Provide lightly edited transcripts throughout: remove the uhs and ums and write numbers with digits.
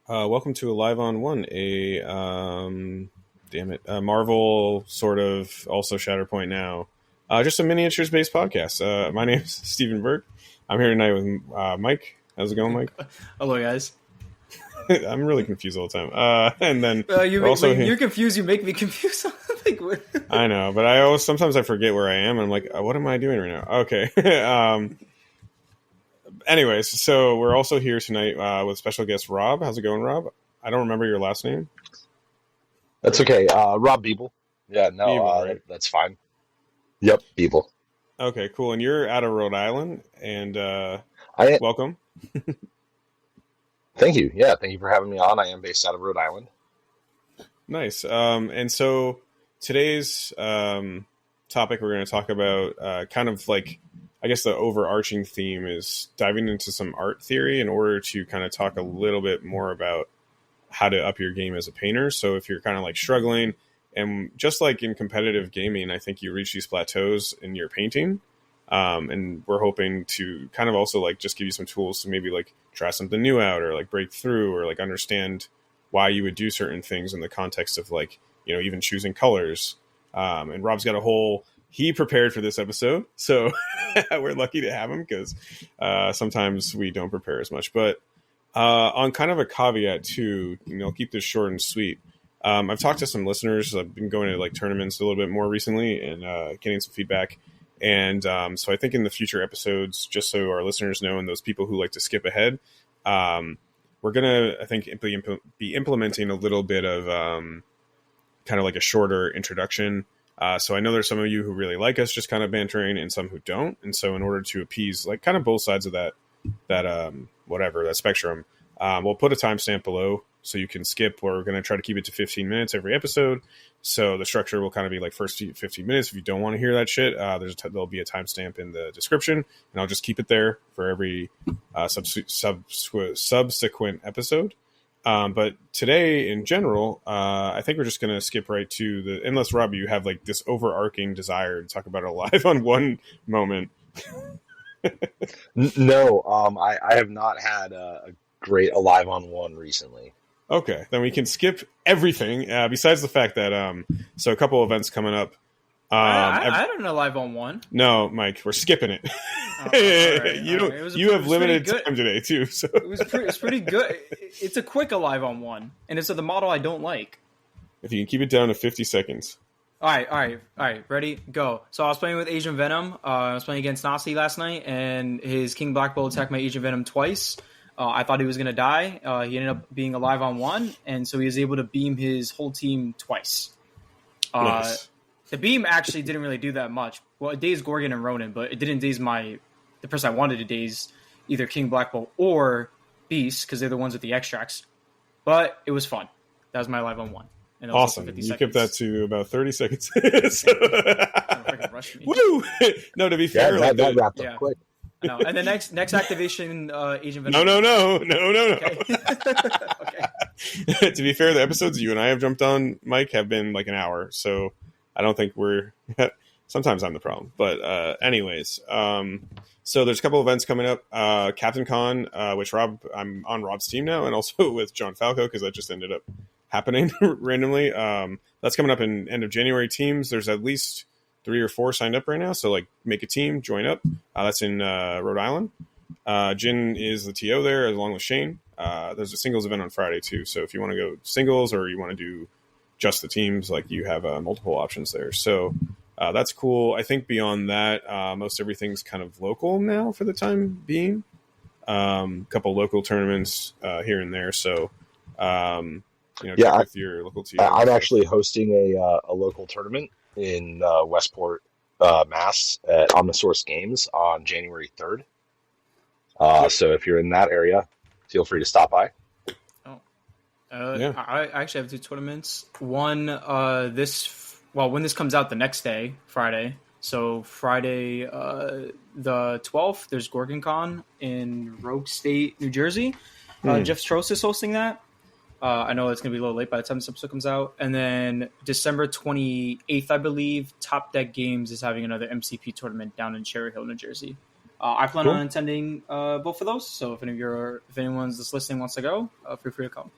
Welcome to a Live on One, a Marvel sort of, also Shatterpoint now, just a miniatures based podcast. My name is Stephen Burke. I'm here tonight with Mike. How's it going, Mike? Hello, guys. I'm really confused all the time. And then when you're confused, you make me confused. Like, what? I know, but sometimes I forget where I am. I'm like, what am I doing right now? Okay. Anyways, so we're also here tonight with special guest Rob. How's it going, Rob? I don't remember your last name. That's okay. Rob Biebel. Yeah, no, Biebel, right? that's fine. Yep, Biebel. Okay, cool. And you're out of Rhode Island, and welcome. Thank you. Yeah, thank you for having me on. I am based out of Rhode Island. Nice. And so today's topic we're going to talk about kind of like, I guess the overarching theme is diving into some art theory in order to kind of talk a little bit more about how to up your game as a painter. So if you're kind of like struggling, and just like in competitive gaming, I think you reach these plateaus in your painting. And we're hoping to kind of also like just give you some tools to maybe like try something new out, or like break through, or like understand why you would do certain things in the context of like, you know, even choosing colors. And Rob's got he prepared for this episode, so we're lucky to have him, because sometimes we don't prepare as much. But on kind of a caveat too, you know, keep this short and sweet. I've talked to some listeners. I've been going to like tournaments a little bit more recently and getting some feedback. And so I think in the future episodes, just so our listeners know, and those people who like to skip ahead, we're going to, I think, be implementing a little bit of kind of like a shorter introduction. So I know there's some of you who really like us just kind of bantering, and some who don't. And so in order to appease like kind of both sides of that spectrum, we'll put a timestamp below so you can skip. We're going to try to keep it to 15 minutes every episode. So the structure will kind of be like first 15 minutes. If you don't want to hear that shit, there'll be a timestamp in the description, and I'll just keep it there for every subsequent episode. But today, in general, I think we're just going to skip right to unless, Rob, you have like this overarching desire to talk about a Live on One moment. No, I have not had a great Alive on One recently. Okay, then we can skip everything besides the fact that so a couple events coming up. I don't know Live on One. No, Mike, we're skipping it. You have limited time today too, so it was pretty good. It's a quick Live on One, and it's the model I don't like. If you can keep it down to 50 seconds. All right. Ready? Go. So I was playing with Asian Venom. I was playing against Nasi last night, and his King Black Bolt attacked my Asian Venom twice. I thought he was going to die. He ended up being alive on one, and so he was able to beam his whole team twice. Nice. The beam actually didn't really do that much. Well, it dazed Gorgon and Ronin, but it didn't daze the person I wanted to daze, either King Black Bolt or Beast, because they're the ones with the extracts. But it was fun. That was my Live on One. And awesome. You kept that to about 30 seconds. Rush me. Woo! No, to be fair, that wrapped up quick. No, and the next activation, Asian Venom. No. Okay. Okay. To be fair, the episodes you and I have jumped on, Mike, have been like an hour, so I don't think sometimes I'm the problem. But anyways, so there's a couple events coming up. Captain Con, which I'm on Rob's team now, and also with John Falco, because that just ended up happening randomly. That's coming up in end of January. Teams, there's at least 3 or 4 signed up right now, so like make a team, join up. That's in Rhode Island. Jin is the TO there, along with Shane. There's a singles event on Friday too, so if you want to go singles or you want to do just the teams, like you have multiple options there. So that's cool. I think beyond that, most everything's kind of local now for the time being. A couple local tournaments here and there. So check with your local team. I'm actually hosting a local tournament in Westport, Mass, at Omnisource Games on January 3rd. So if you're in that area, feel free to stop by. I actually have 2 tournaments. One when this comes out the next day, Friday. So Friday the 12th, there's Gorgon Con in Rogue State, New Jersey. Jeff Stross is hosting that. I know it's going to be a little late by the time this episode comes out. And then December 28th, I believe, Top Deck Games is having another MCP tournament down in Cherry Hill, New Jersey. I plan Cool. on attending both of those. So if anyone's just listening wants to go, feel free to come.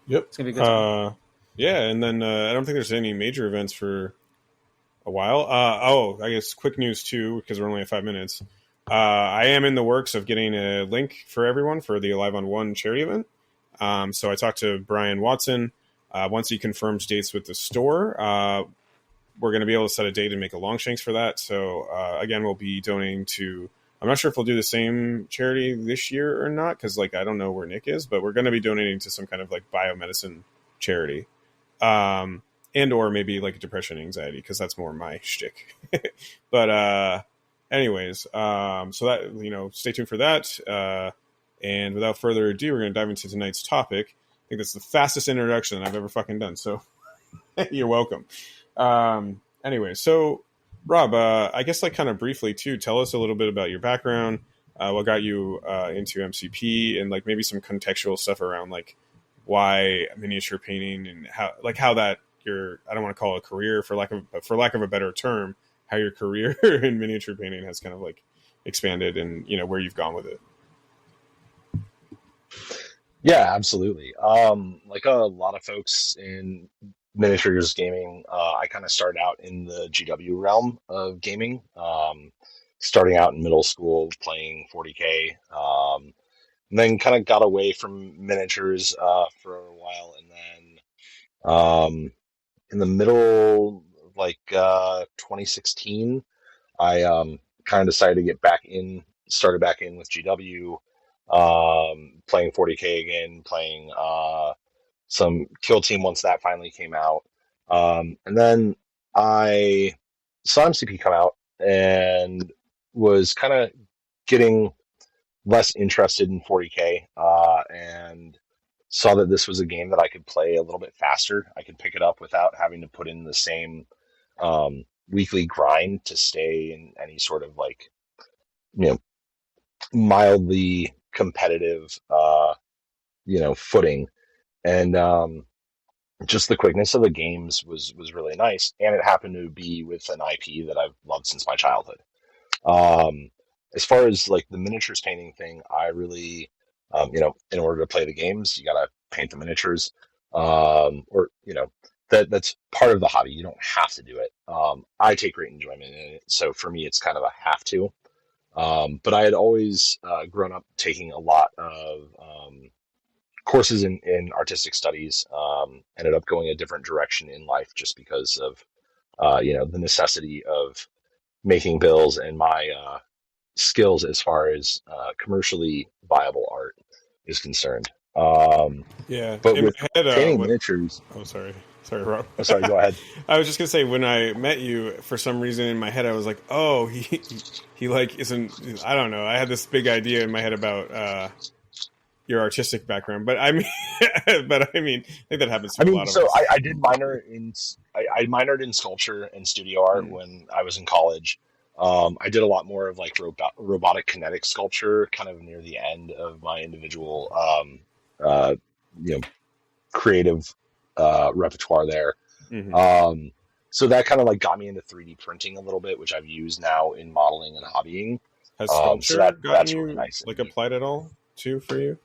Yep. It's gonna be a good time. Yeah, and then I don't think there's any major events for a while. I guess quick news too, because we're only at 5 minutes. I am in the works of getting a link for everyone for the Alive on One charity event. So I talked to Brian Watson. Once he confirms dates with the store, we're going to be able to set a date and make a Longshanks for that. So again, we'll be donating to. I'm not sure if we'll do the same charity this year or not, because like I don't know where Nick is, but we're going to be donating to some kind of like biomedicine charity, and or maybe like depression, anxiety, because that's more my shtick. But anyways, so that stay tuned for that. And without further ado, we're going to dive into tonight's topic. I think that's the fastest introduction I've ever fucking done. So you're welcome. Anyway, so Rob, I guess like kind of briefly too, tell us a little bit about your background, what got you into MCP, and like maybe some contextual stuff around like why miniature painting and how that your I don't want to call it a career for lack of a better term, how your career in miniature painting has kind of like expanded and where you've gone with it. Yeah, absolutely. Like a lot of folks in miniatures gaming, I kind of started out in the GW realm of gaming. Starting out in middle school playing 40K, and then kind of got away from miniatures for a while, and then in the middle, like 2016, I kind of decided to get back in, started back in with GW, playing 40K again, playing some Kill Team once that finally came out. And then I saw MCP come out and was kind of getting less interested in 40K, and saw that this was a game that I could play a little bit faster. I could pick it up without having to put in the same weekly grind to stay in any sort of like, mildly competitive, footing. And just the quickness of the games was really nice. And it happened to be with an IP that I've loved since my childhood. Um, as far as like the miniatures painting thing, I really, in order to play the games, you gotta paint the miniatures, or that's part of the hobby. You don't have to do it. I take great enjoyment in it, so for me, it's kind of a have to. But I had always grown up taking a lot of courses in artistic studies. Ended up going a different direction in life just because of the necessity of making bills and my skills as far as commercially viable art is concerned. Yeah, But in with my head, painting miniatures, oh, sorry, Rob. oh, sorry, go ahead. I was just gonna say when I met you, for some reason in my head, I was like, oh, he like isn't. I don't know. I had this big idea in my head about your artistic background, but I mean, I think that happens to a lot of So us. I did I minored in sculpture and studio art when I was in college. I did a lot more of like robotic kinetic sculpture kind of near the end of my individual, uh, you know, creative repertoire there. Mm-hmm. So that kind of like got me into 3D printing a little bit, which I've used now in modeling and hobbying. Has So sculpture gotten that's really you nice. like applied at all too for you?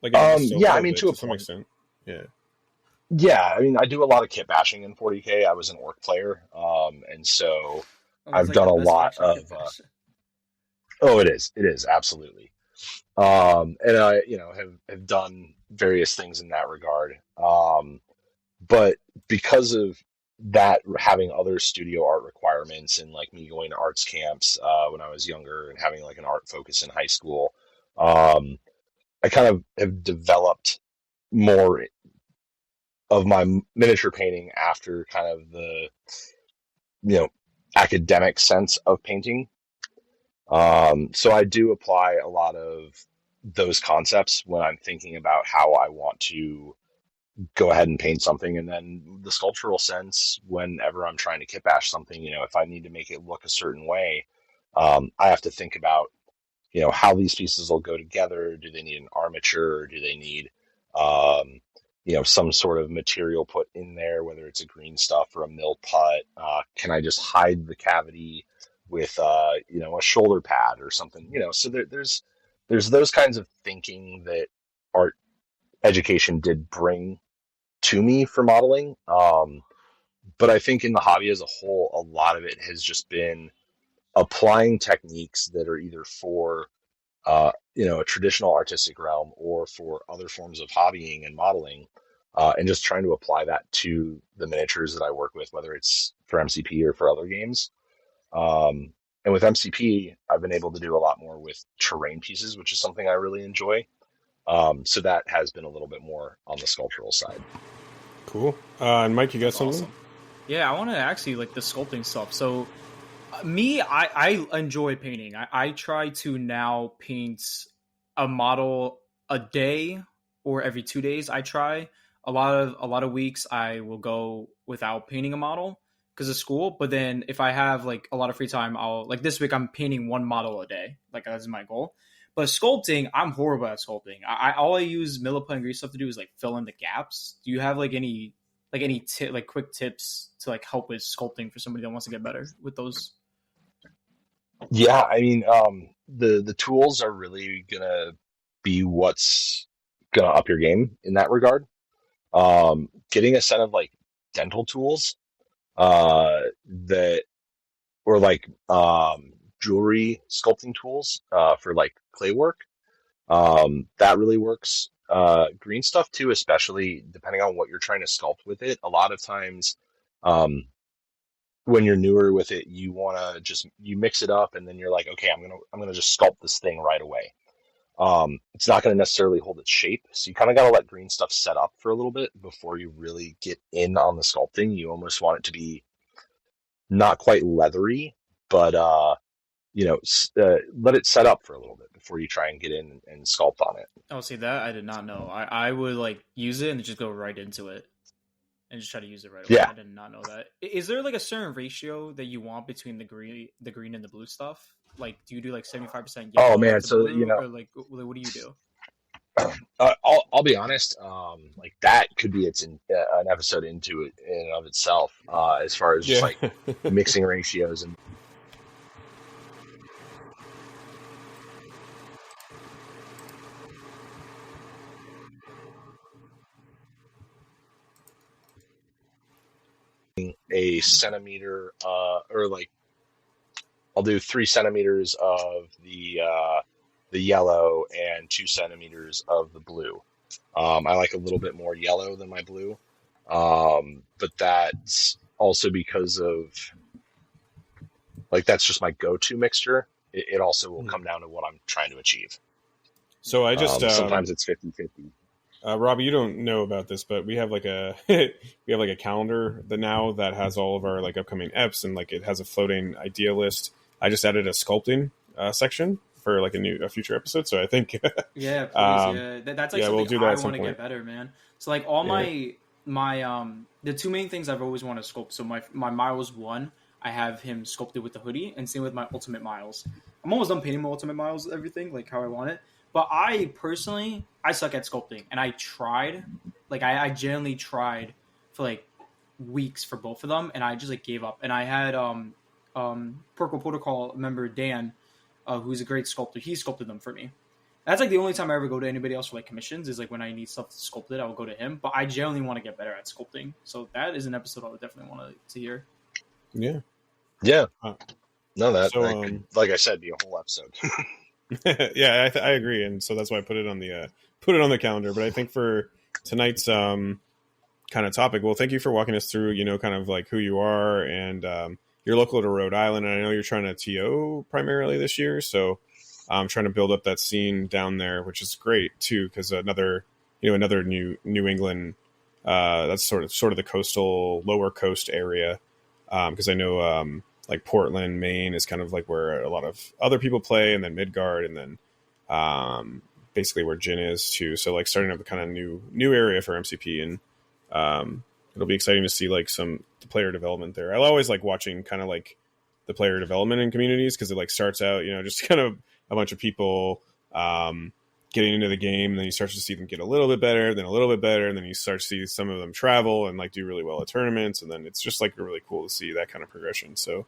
Like it must a Yeah, I little mean, bit to a to some point. extent. Yeah. Yeah, I mean, I do a lot of kit bashing in 40K. I was an orc player, and so Oh, that's I've like done the a best lot faction of. kit bash. Oh, it is absolutely. And I, have done various things in that regard. But because of that, having other studio art requirements and like me going to arts camps when I was younger and having like an art focus in high school, um, I kind of have developed more of my miniature painting after kind of the you know academic sense of painting. So I do apply a lot of those concepts when I'm thinking about how I want to go ahead and paint something, and then the sculptural sense whenever I'm trying to kit bash something. If I need to make it look a certain way, I have to think about how these pieces will go together. Do they need an armature? Do they need some sort of material put in there, whether it's a green stuff or a mill putt? Can I just hide the cavity with a shoulder pad or something. So there's those kinds of thinking that art education did bring to me for modeling. But I think in the hobby as a whole, a lot of it has just been applying techniques that are either for a traditional artistic realm or for other forms of hobbying and modeling, and just trying to apply that to the miniatures that I work with, whether it's for MCP or for other games. And with MCP, I've been able to do a lot more with terrain pieces, which is something I really enjoy. So that has been a little bit more on the sculptural side. Cool. And Mike, you got something? Awesome. Yeah, I want to actually like the sculpting stuff. So I enjoy painting. I try to now paint a model a day or every 2 days. I try a lot of weeks I will go without painting a model because of school. But then if I have like a lot of free time, I'll like this week I'm painting one model a day. Like that's my goal. But sculpting, I'm horrible at sculpting. All I use Milliput and Grease stuff to do is like fill in the gaps. Do you have like any quick tips to like help with sculpting for somebody that wants to get better with those? Yeah, I mean, the tools are really gonna be what's gonna up your game in that regard. Getting a set of like dental tools, that or like jewelry sculpting tools, for like clay work, that really works. Green stuff too, especially depending on what you're trying to sculpt with it. A lot of times, um, when you're newer with it, you want to just you mix it up, and then you're like, okay, I'm gonna just sculpt this thing right away. It's not going to necessarily hold its shape, so you kind of got to let green stuff set up for a little bit before you really get in on the sculpting. You almost want it to be not quite leathery, but let it set up for a little bit before you try and get in and sculpt on it. Oh, see that I did not know. I would like use it and just go right into it and just try to use it right away. Yeah. I did not know that. Is there like a certain ratio that you want between the green and the blue stuff? Like, do you do like 75% yellow? Oh man, so blue, or like what do you do? I'll be honest. Like that could be an episode into it in and of itself, as far as just like mixing ratios and. A centimeter, or like I'll do 3 centimeters of the yellow and 2 centimeters of the blue. I like a little bit more yellow than my blue, but that's also because of like that's just my go-to mixture. It also will come down to what I'm trying to achieve. So I just sometimes it's 50-50. Robbie, you don't know about this, but we have like a we have like a calendar that has all of our like upcoming EPs, and like it has a floating idea list. I just added a sculpting section for like a future episode. So I think yeah, please, that's like something we'll do that I want to get better, man. So like all my the two main things I've always wanted to sculpt. So my Miles 1, I have him sculpted with the hoodie, and same with my Ultimate Miles. I'm almost done painting my Ultimate Miles, everything like how I want it. But I personally, I suck at sculpting, and I tried, like I genuinely tried for like weeks for both of them, and I just like gave up. And I had Purple Protocol member Dan, who's a great sculptor. He sculpted them for me. That's like the only time I ever go to anybody else for like commissions is like when I need stuff sculpted, I will go to him. But I genuinely want to get better at sculpting, so that is an episode I would definitely want to hear. Yeah. No, that could, like I said, be a whole episode. Yeah, I agree, and so that's why I put it on the calendar. But I think for tonight's kind of topic, well, thank you for walking us through, kind of like who you are, and you're local to Rhode Island, and I know you're trying to TO primarily this year, so I'm trying to build up that scene down there, which is great too, because another New England, that's sort of the coastal lower coast area, because I know. Like Portland, Maine is kind of like where a lot of other people play, and then Midgard, and then basically where Gin is too. So like starting up a kind of new area for MCP, and it'll be exciting to see like the player development there. I always like watching kind of like the player development in communities, because it like starts out, just kind of a bunch of people getting into the game, and then you start to see them get a little bit better, then a little bit better, and then you start to see some of them travel and like do really well at tournaments, and then it's just like really cool to see that kind of progression. So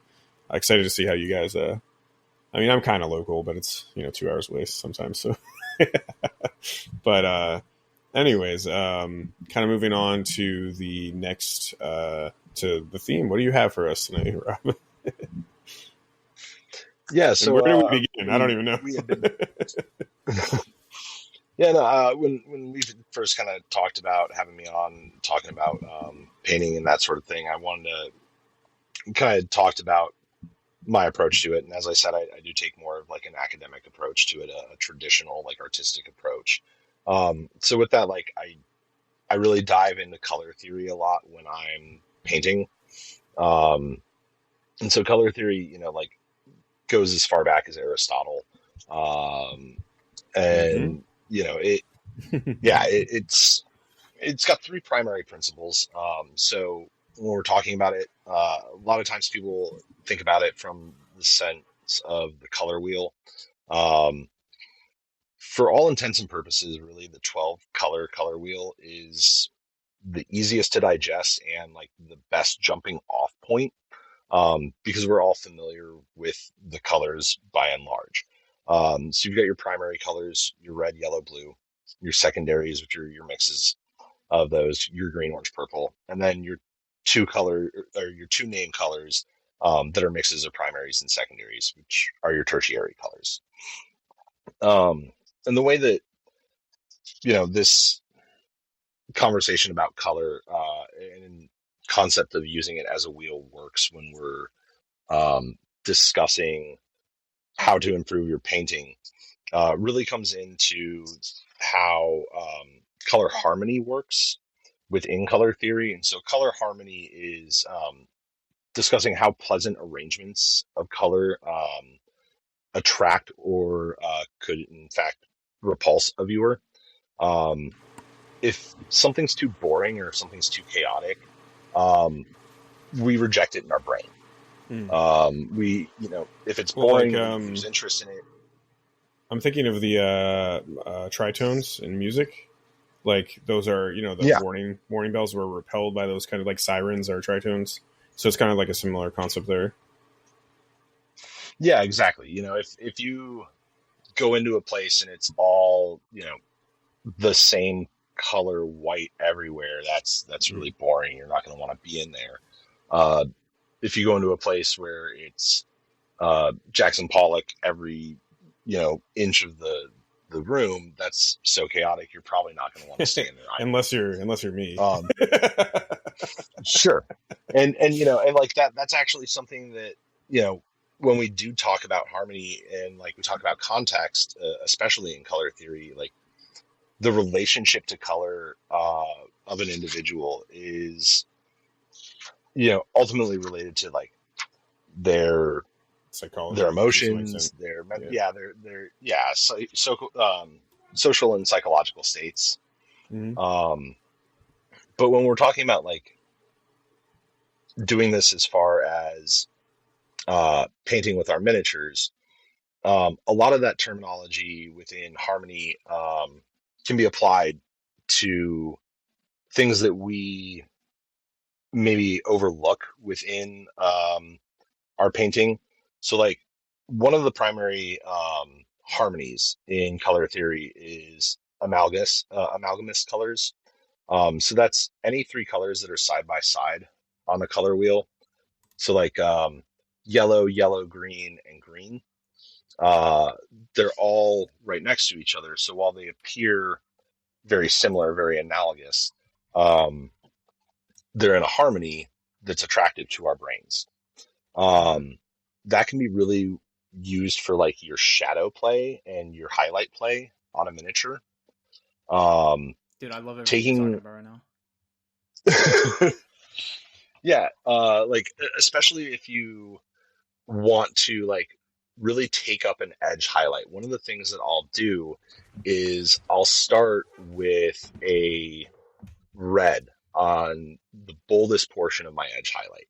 excited to see how you guys. I mean, I'm kind of local, but it's 2 hours away sometimes. So, but anyways, kind of moving on to the next to the theme. What do you have for us tonight, Rob? Yeah, And so where do we begin? I don't even know. we had been yeah, no, when we first kind of talked about having me on talking about painting and that sort of thing, I wanted to kind of talked about my approach to it. And as I said, I do take more of like an academic approach to it, a traditional like artistic approach. So with that, like I really dive into color theory a lot when I'm painting. Um, and so color theory, like goes as far back as Aristotle. Um, Mm-hmm. and it, yeah, it's got three primary principles. So when we're talking about it, a lot of times people think about it from the sense of the color wheel. Um, for all intents and purposes, really, the 12 color wheel is the easiest to digest and like the best jumping off point, because we're all familiar with the colors by and large. So you've got your primary colors, your red, yellow, blue, your secondaries, which are your mixes of those, your green, orange, purple, and then your your two name colors, that are mixes of primaries and secondaries, which are your tertiary colors. Um, and the way that this conversation about color, and concept of using it as a wheel works when we're discussing how to improve your painting, really comes into how color harmony works within color theory. And so color harmony is discussing how pleasant arrangements of color attract or could in fact repulse a viewer. Um, if something's too boring or if something's too chaotic, um, we reject it in our brain. Hmm. If it's Well, like boring, we lose interest in it. I'm thinking of the tritones in music. Like those are, the Yeah, warning bells were repelled by those kind of like sirens or tritones. So it's kind of like a similar concept there. yeah, exactly. If you go into a place and it's all, the same color white everywhere, that's Mm. really boring. You're not going to want to be in there. Uh, if you go into a place where it's Jackson Pollock every inch of the room, that's so chaotic. You're probably not going to want to stay in there either. unless you're me. Um, sure, and like that's actually something that when we do talk about harmony and like we talk about context, especially in color theory, like the relationship to color of an individual is ultimately related to like their Psychology, their to some extent. emotions, Yeah. social and psychological states. Mm-hmm. But when we're talking about like doing this as far as painting with our miniatures, a lot of that terminology within harmony can be applied to things that we maybe overlook within our painting. So, like, one of the primary harmonies in color theory is amalgamous colors. So that's any three colors that are side by side on the color wheel. So, like yellow, yellow, green, and green. Uh, they're all right next to each other. So while they appear very similar, very analogous, um, they're in a harmony that's attractive to our brains. Um, that can be really used for like your shadow play and your highlight play on a miniature. Um, Dude, I love everything you're talking taking, about right now. yeah, like especially if you want to like really take up an edge highlight. One of the things that I'll do is I'll start with a red on the boldest portion of my edge highlight.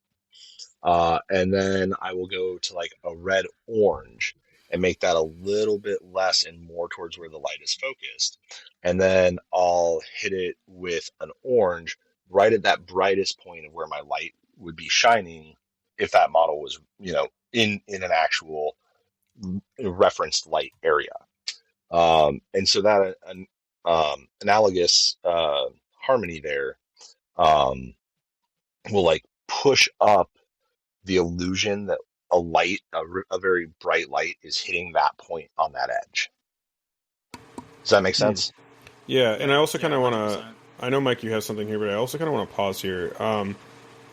And then I will go to like a red orange and make that a little bit less and more towards where the light is focused. And then I'll hit it with an orange right at that brightest point of where my light would be shining. if that model was, in an actual referenced light area. And so that analogous harmony there will like push up the illusion that a very bright light is hitting that point on that edge. Does that make sense? Yeah, and I also kind of want 100%. to. I know, Mike, you have something here, but I also kind of want to pause here,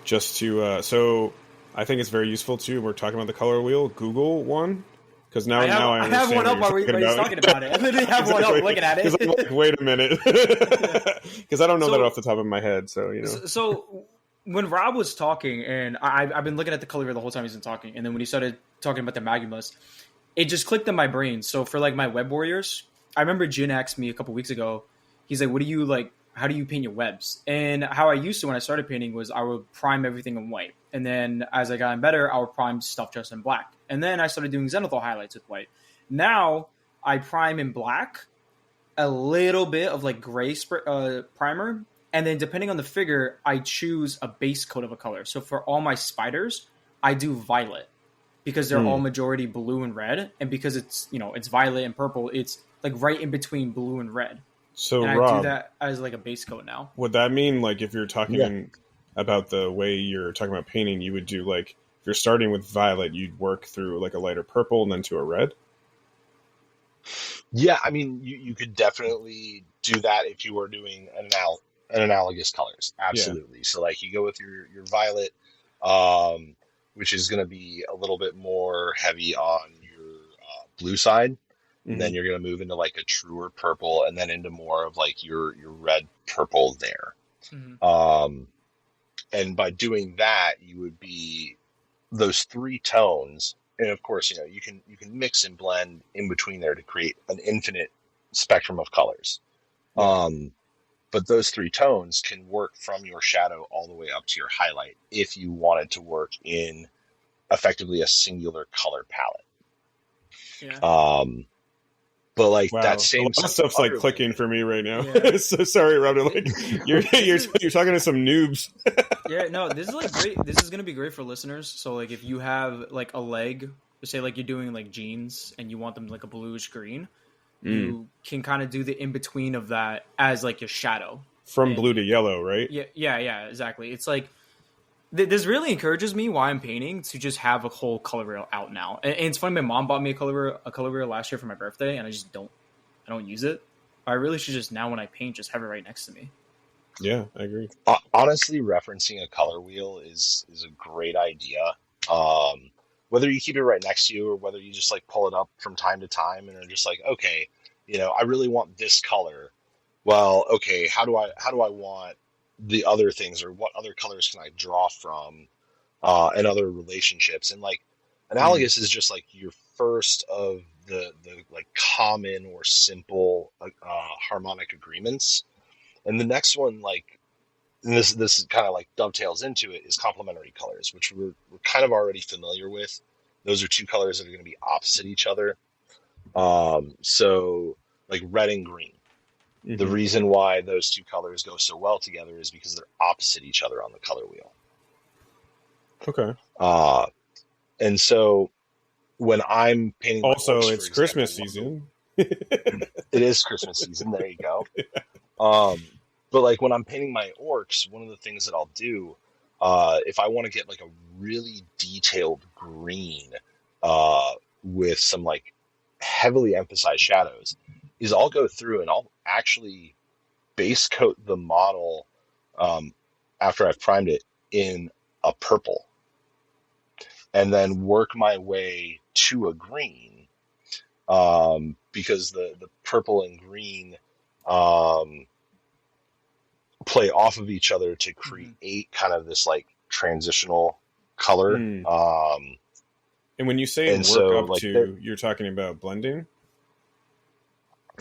just to. So I think it's very useful too. We're talking about the color wheel. Google one, because now I I understand have one what up while you're he's talking about it. I literally have one up looking at Because it. I'm like, wait a minute, because I don't know that off the top of my head. So So when Rob was talking, and I've been looking at the color wheel the whole time he's been talking, and then when he started talking about the Magumus, it just clicked in my brain. So for like my web warriors, I remember Jin asked me a couple weeks ago. He's like, "What do you like? How do you paint your webs?" And how I used to when I started painting was I would prime everything in white, and then as I got better, I would prime stuff just in black, and then I started doing zenithal highlights with white. Now I prime in black, a little bit of like gray primer, and then depending on the figure, I choose a base coat of a color. So for all my spiders, I do violet because they're all majority blue and red, and because it's violet and purple, it's like right in between blue and red. So And I Rob, do that as like a base coat now. would that mean like if you're talking Yeah. about the way you're talking about painting, you would do like if you're starting with violet, you'd work through like a lighter purple and then to a red? Yeah, I mean, you could definitely do that if you were doing an analogous colors. Absolutely. So like you go with your violet, which is going to be a little bit more heavy on your blue side. And then you're going to move into like a truer purple and then into more of like your red purple there. And by doing that, you would be those three tones. And of course, you can mix and blend in between there to create an infinite spectrum of colors. But those three tones can work from your shadow all the way up to your highlight if you wanted to work in effectively a singular color palette. Yeah. But like Wow. that same a lot of stuff's like clicking for me right now. Yeah. So sorry, Rob. Like you're talking to some noobs. Yeah, no, this is like great. This is gonna be great for listeners. So like if you have like a leg, say like you're doing like jeans and you want them like a bluish green, you can kind of do the in between of that as like your shadow From blue to yellow, right? Yeah, exactly. It's like this really encourages me while I'm painting to just have a whole color wheel out now. And it's funny, my mom bought me a color wheel last year for my birthday, and I don't use it. I really should just now when I paint just have it right next to me. Yeah, I agree. Honestly, referencing a color wheel is a great idea. Whether you keep it right next to you or whether you just like pull it up from time to time and are just like, okay, I really want this color. Well, okay, how do I want the other things, or what other colors can I draw from, and other relationships? And like analogous is just like your first of the like common or simple harmonic agreements. And the next one, like, and this kind of like dovetails into it, is complementary colors, which we're kind of already familiar with. Those are two colors that are going to be opposite each other. So like red and green. The reason why those two colors go so well together is because they're opposite each other on the color wheel. Okay. And so when I'm painting, also orcs, it's Christmas season. It is Christmas season. There you go. But like when I'm painting my orcs, one of the things that I'll do, if I want to get like a really detailed green, with some like heavily emphasized shadows, is I'll go through and I'll actually base coat the model, after I've primed it, in a purple, and then work my way to a green, because the purple and green play off of each other to create kind of this like transitional color. And when you say work up like to, you're talking about blending?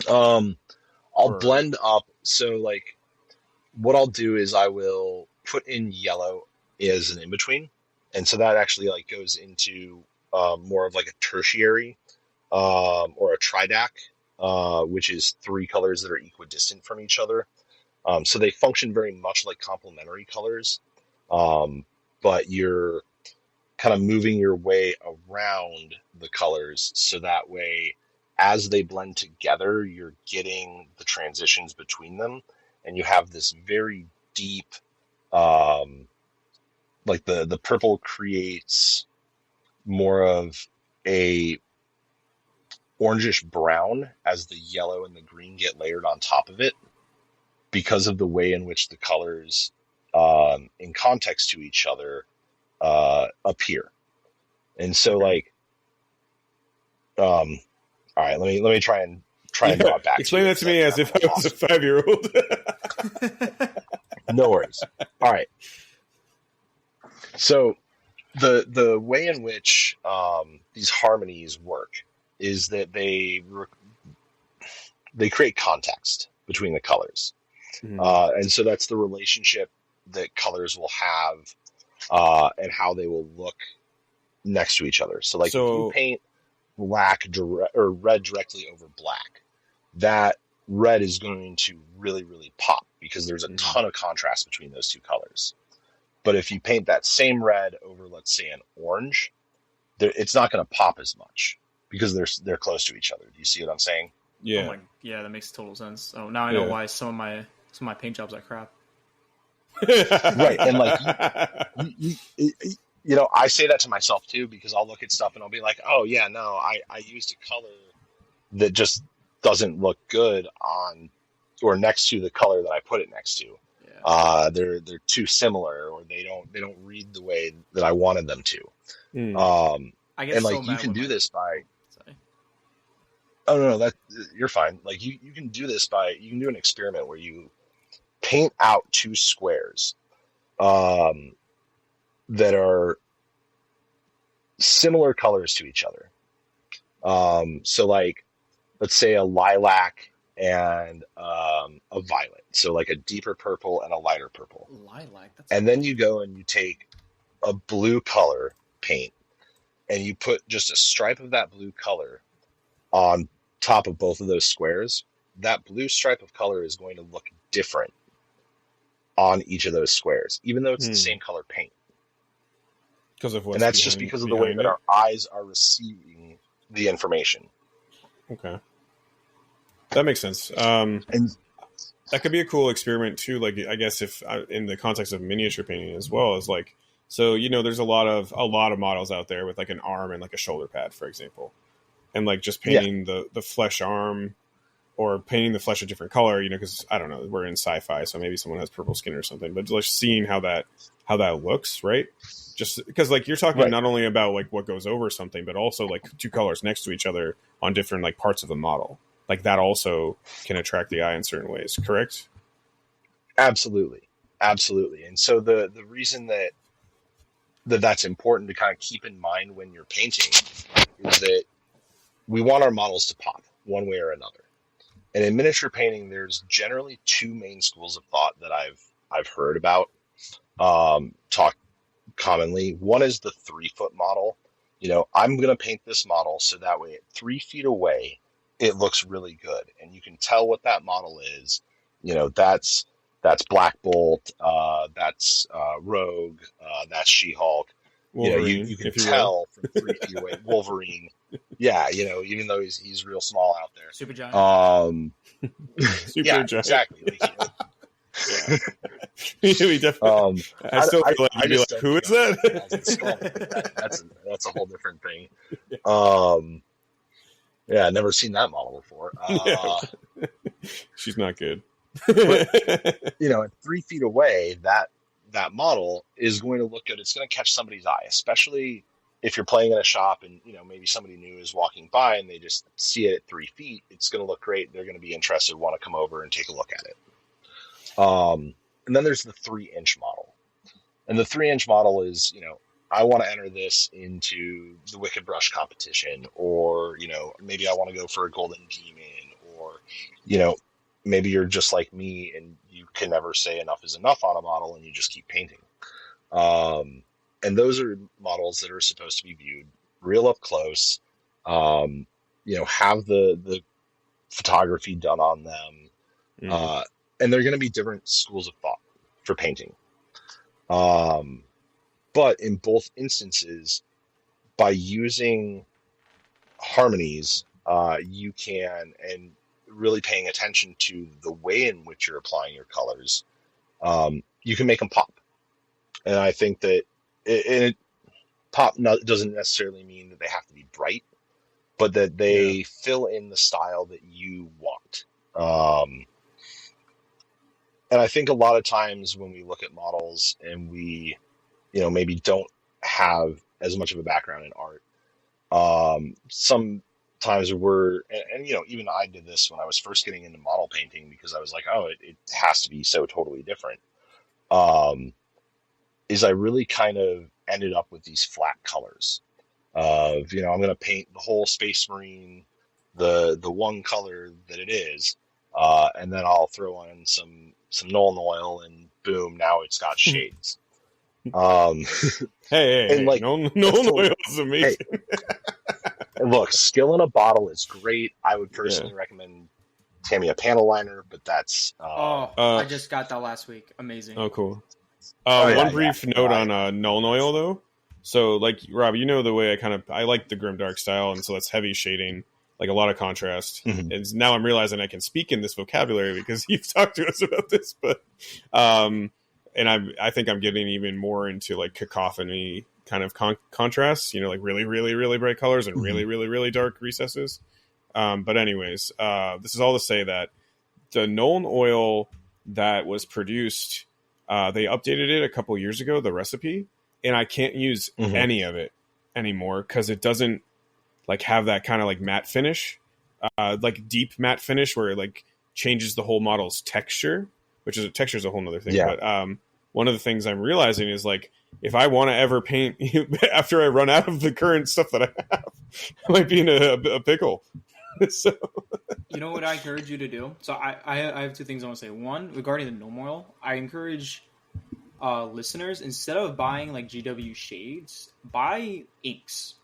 I'll blend up. So like what I'll do is I will put in yellow as an in-between. And so that actually like goes into more of like a tertiary, or a tridac, which is three colors that are equidistant from each other. So they function very much like complementary colors. But kind of moving your way around the colors so that way as they blend together, you're getting the transitions between them, and you have this very deep, like the purple creates more of a orangish brown as the yellow and the green get layered on top of it because of the way in which the colors in context to each other appear. And so like all right, let me try and draw it back. Explain that to me as if I was a 5-year-old. No worries. All right. So the way in which these harmonies work is that they create context between the colors, and so that's the relationship that colors will have and how they will look next to each other. So like if you paint black or red directly over black, that red is going to really, really pop because there's a ton of contrast between those two colors. But if you paint that same red over, let's say, an orange, it's not going to pop as much because they're close to each other. Do you see what I'm saying? Yeah. Yeah, that makes total sense. Oh, now I know why some of my paint jobs are crap. Right, and like you know, I say that to myself too because I'll look at stuff and I'll be like, oh yeah, no, I used a color that just doesn't look good on or next to the color that I put it next to. Yeah. They're too similar, or they don't read the way that I wanted them to. I guess and like you can do this by. Sorry. Oh no, that you're fine. Like you can do this by you can do an experiment where you paint out two squares that are similar colors to each other. So like, let's say a lilac and a violet. So like a deeper purple and a lighter purple. Lilac. And then you go and you take a blue color paint and you put just a stripe of that blue color on top of both of those squares. That blue stripe of color is going to look different on each of those squares, even though it's the same color paint. And that's just because of the way that our eyes are receiving the information. Okay. That makes sense. And that could be a cool experiment too. Like, I guess if in the context of miniature painting as well as like, so, you know, there's a lot of models out there with like an arm and like a shoulder pad, for example, and like just painting the flesh arm or painting the flesh a different color, you know, because I don't know, we're in sci-fi, so maybe someone has purple skin or something, but just seeing how that looks, right? Just because like you're talking not only about like what goes over something, but also like two colors next to each other on different like parts of the model. Like that also can attract the eye in certain ways, correct? Absolutely. And so the reason that's important to kind of keep in mind when you're painting is that we want our models to pop one way or another. And in miniature painting, there's generally two main schools of thought that I've heard about talk commonly. One is the 3-foot model. You know, I'm going to paint this model so that way at 3 feet away, it looks really good. And you can tell what that model is. You know, that's Black Bolt, that's Rogue, that's She-Hulk. Wolverine, you know, you can tell from 3 feet away. Wolverine. Yeah, you know, even though he's real small out there. Super giant. Giant. Exactly. Like, we definitely. I still feel like you'd be like, who is that? That's a whole different thing. Yeah, I've never seen that model before. She's not good. But, you know, at 3 feet away, that model is going to look good. It's going to catch somebody's eye, especially if you're playing in a shop and, you know, maybe somebody new is walking by and they just see it at 3 feet. It's going to look great. They're going to be interested, want to come over and take a look at it. And then there's the 3-inch model. And the 3-inch model is, you know, I want to enter this into the Wicked Brush competition, or, you know, maybe I want to go for a Golden Demon, or, you know, maybe you're just like me and you can never say enough is enough on a model and you just keep painting. And those are models that are supposed to be viewed real up close, you know, have the photography done on them. And they're going to be different schools of thought for painting. But in both instances, by using harmonies, you can, and really paying attention to the way in which you're applying your colors, you can make them pop. And I think that pop doesn't necessarily mean that they have to be bright, but that they fill in the style that you want. And I think a lot of times when we look at models and we, maybe don't have as much of a background in art, sometimes and even I did this when I was first getting into model painting, because I was like, oh, it has to be so totally different. Is I really kind of ended up with these flat colors of, I'm going to paint the whole Space Marine, the one color that it is, and then I'll throw on some Nuln Oil, and boom, now it's got shades. Hey, like, Nuln Oil is amazing. Hey, look, skill in a bottle is great. I would personally recommend Tamiya Panel Liner, but that's... I just got that last week. Amazing. Oh, cool. One brief note on Nuln Oil, though. So, like, Rob, the way I like the grimdark style, and so that's heavy shading, like a lot of contrast. Mm-hmm. And now I'm realizing I can speak in this vocabulary because you've talked to us about this. But, and I think I'm getting even more into like cacophony kind of contrasts. Like really, really, really bright colors and really, really, really dark recesses. But anyways, this is all to say that the Nuln Oil that was produced, they updated it a couple years ago, the recipe, and I can't use any of it anymore because it doesn't like have that kind of like matte finish, like deep matte finish where it like changes the whole model's texture, which is texture is a whole nother thing. Yeah. But one of the things I'm realizing is like, if I want to ever paint after I run out of the current stuff that I have, I might be in a pickle. So, you know what I encourage you to do? So I have two things I want to say. One, regarding the Nuln Oil, I encourage listeners, instead of buying like GW shades, buy inks.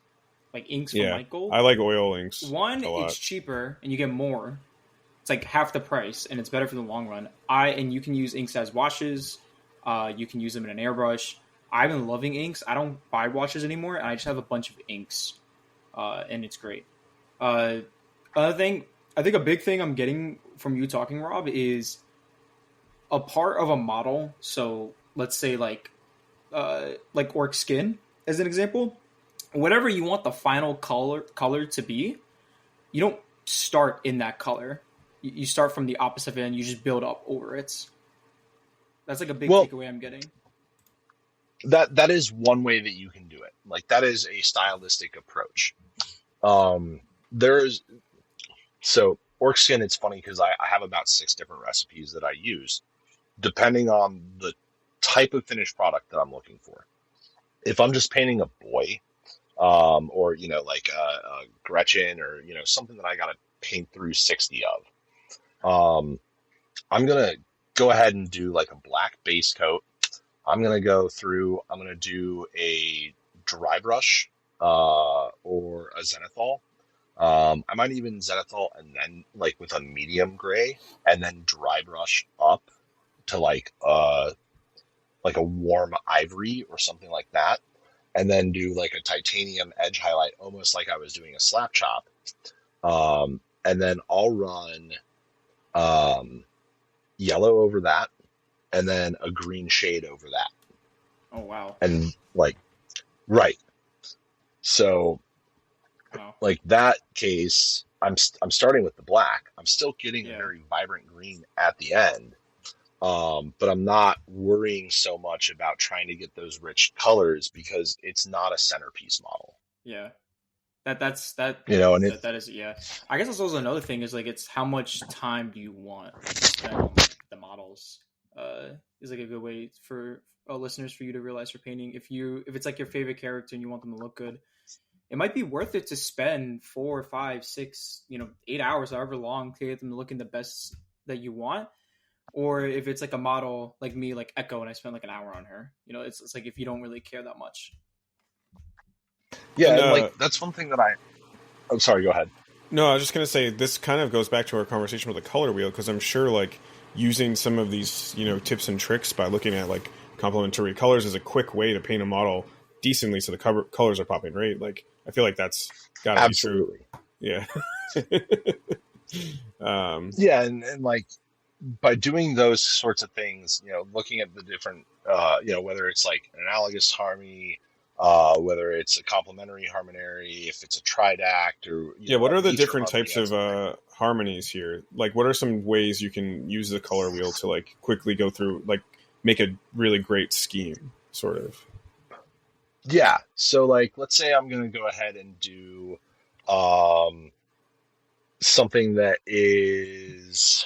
Like inks from Michael. I like oil inks. One, it's cheaper and you get more. It's like half the price and it's better for the long run. And you can use inks as washes. You can use them in an airbrush. I've been loving inks. I don't buy washes anymore. And I just have a bunch of inks. And it's great. Another thing, I think a big thing I'm getting from you talking, Rob, is a part of a model. So let's say like orc skin as an example. Whatever you want the final color to be, you don't start in that color. You start from the opposite end. You just build up over it. That's like a big takeaway I'm getting. That is one way that you can do it. Like that is a stylistic approach. So orc skin, it's funny because I have about 6 different recipes that I use, depending on the type of finished product that I'm looking for. If I'm just painting a boy, or like a Gretchen, or something that I got to paint through 60 of, I'm gonna go ahead and do like a black base coat. I'm gonna do a dry brush, or a zenithal. I might even zenithal and then like with a medium gray, and then dry brush up to like a warm ivory or something like that, and then do like a titanium edge highlight, almost like I was doing a slap chop. And then I'll run yellow over that, and then a green shade over that. Oh, wow. And like, right. So like that case, I'm starting with the black. I'm still getting a very vibrant green at the end. But I'm not worrying so much about trying to get those rich colors because it's not a centerpiece model. Yeah. That's that. And that is I guess that's also another thing is like it's how much time do you want to spend on the models? Is like a good way for listeners for you to realize for painting. If it's like your favorite character and you want them to look good, it might be worth it to spend 4, 5, 6, 8 hours, however long, to get them looking the best that you want. Or if it's like a model like me, like Echo, and I spent like an hour on her, it's like if you don't really care that much. Yeah, and like that's one thing that I'm sorry, go ahead. No, I was just going to say this kind of goes back to our conversation with the color wheel, because I'm sure like using some of these, tips and tricks by looking at like complementary colors is a quick way to paint a model decently so the colors are popping, right? Like, I feel like that's got to be true. Yeah. Yeah, and like by doing those sorts of things, looking at the different, whether it's like an analogous harmony, whether it's a complementary harmony, if it's a tridact, or what are the different types of harmonies here? Like, what are some ways you can use the color wheel to like quickly go through, like, make a really great scheme, sort of? Yeah. So, like, let's say I'm going to go ahead and do something that is.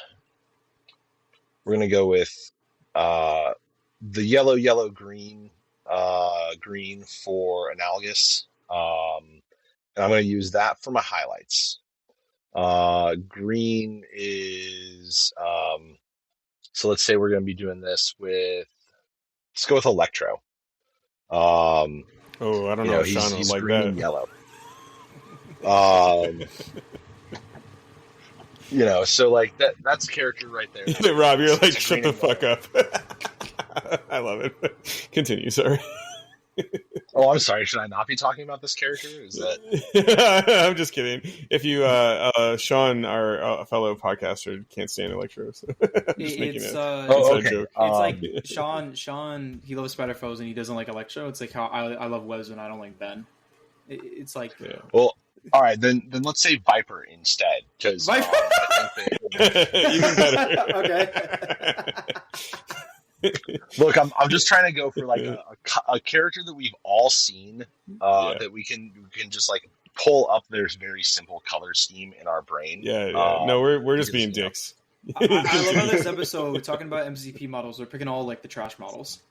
We're going to go with the yellow, green, green for analogous. And I'm going to use that for my highlights. Green is, so let's say we're going to be doing this with, let's go with Electro. I don't know if Sean he's like green that. and yellow. So like that's a character right there. Rob, you're like, shut the fuck up. I love it. Continue, sorry. Oh, I'm sorry. Should I not be talking about this character? Is that? I'm just kidding. If you, Sean, our fellow podcaster, can't stand Electro, so I'm just making it. Okay. Joke. It's like Sean. He loves Spider Foes and he doesn't like Electro. It's like how I love Webs and I don't like Ben. It's like, yeah. Well, all right, then let's say Viper instead, because Viper. I think Even better. Okay. Look, I'm just trying to go for like a character that we've all seen, that we can just like pull up their very simple color scheme in our brain. Yeah. No, we're just being dicks. I love how this episode we're talking about MCP models. We're picking all like the trash models.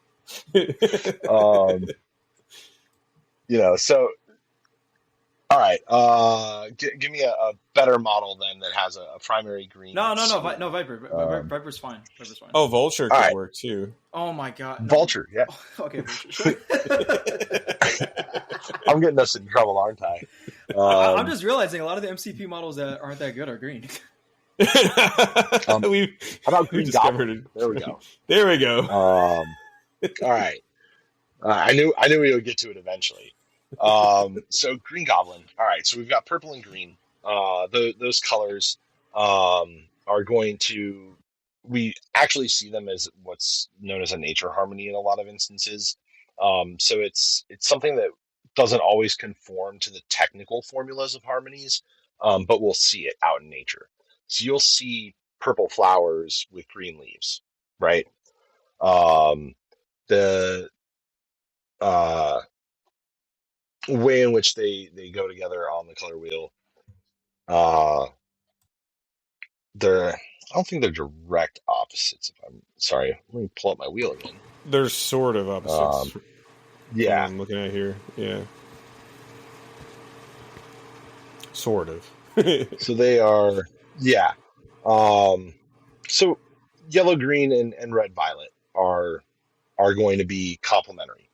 So. All right, give me a better model then that has a primary green. No, Viper. Viper's fine. Viper's fine. Oh, Vulture could work too. Oh my god, no. Vulture, yeah. Okay, Vulture. I'm getting us in trouble, aren't I? I'm just realizing a lot of the MCP models that aren't that good are green. How about Green Goblin? There we go. There we go. All right. I knew we would get to it eventually. So Green Goblin. All right. So we've got purple and green. Those colors are going to. We actually see them as what's known as a nature harmony in a lot of instances. So it's something that doesn't always conform to the technical formulas of harmonies, but we'll see it out in nature. So you'll see purple flowers with green leaves, right? The way in which they go together on the color wheel, I don't think they're direct opposites. If I'm sorry, let me pull up my wheel again. They're sort of opposites. Yeah, I'm looking at here. Yeah, sort of. So they are. Yeah. So yellow, green, and red, violet are going to be complementary.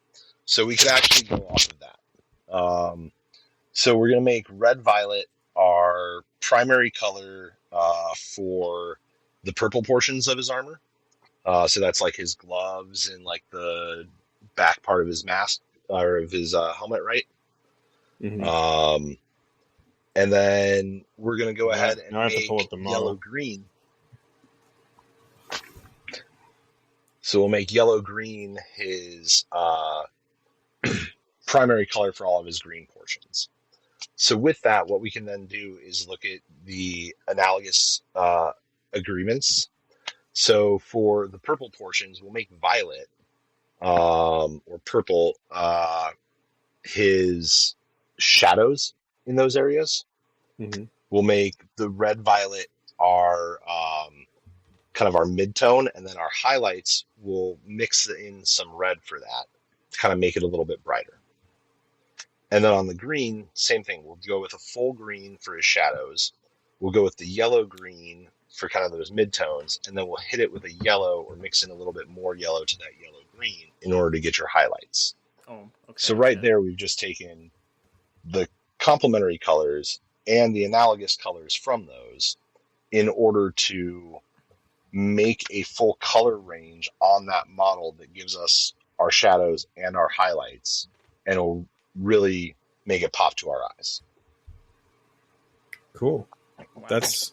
So we could actually go off of that. So we're going to make red, violet our primary color for the purple portions of his armor. So that's like his gloves and like the back part of his mask or of his helmet, right? Mm-hmm. And then we're going to go ahead and now I have make to pull up the model. yellow green. So we'll make yellow green his primary color for all of his green portions. So with that, what we can then do is look at the analogous agreements. So for the purple portions, we'll make violet or purple his shadows in those areas. Mm-hmm. We'll make the red, violet our kind of our mid-tone, and then our highlights will mix in some red for that to kind of make it a little bit brighter. And then on the green, same thing. We'll go with a full green for his shadows. We'll go with the yellow green for kind of those mid-tones, and then we'll hit it with a yellow or mix in a little bit more yellow to that yellow green in order to get your highlights. Oh, okay. So right there, we've just taken the complementary colors and the analogous colors from those in order to make a full color range on that model that gives us our shadows, and our highlights, and it'll really make it pop to our eyes. Cool. Wow. That's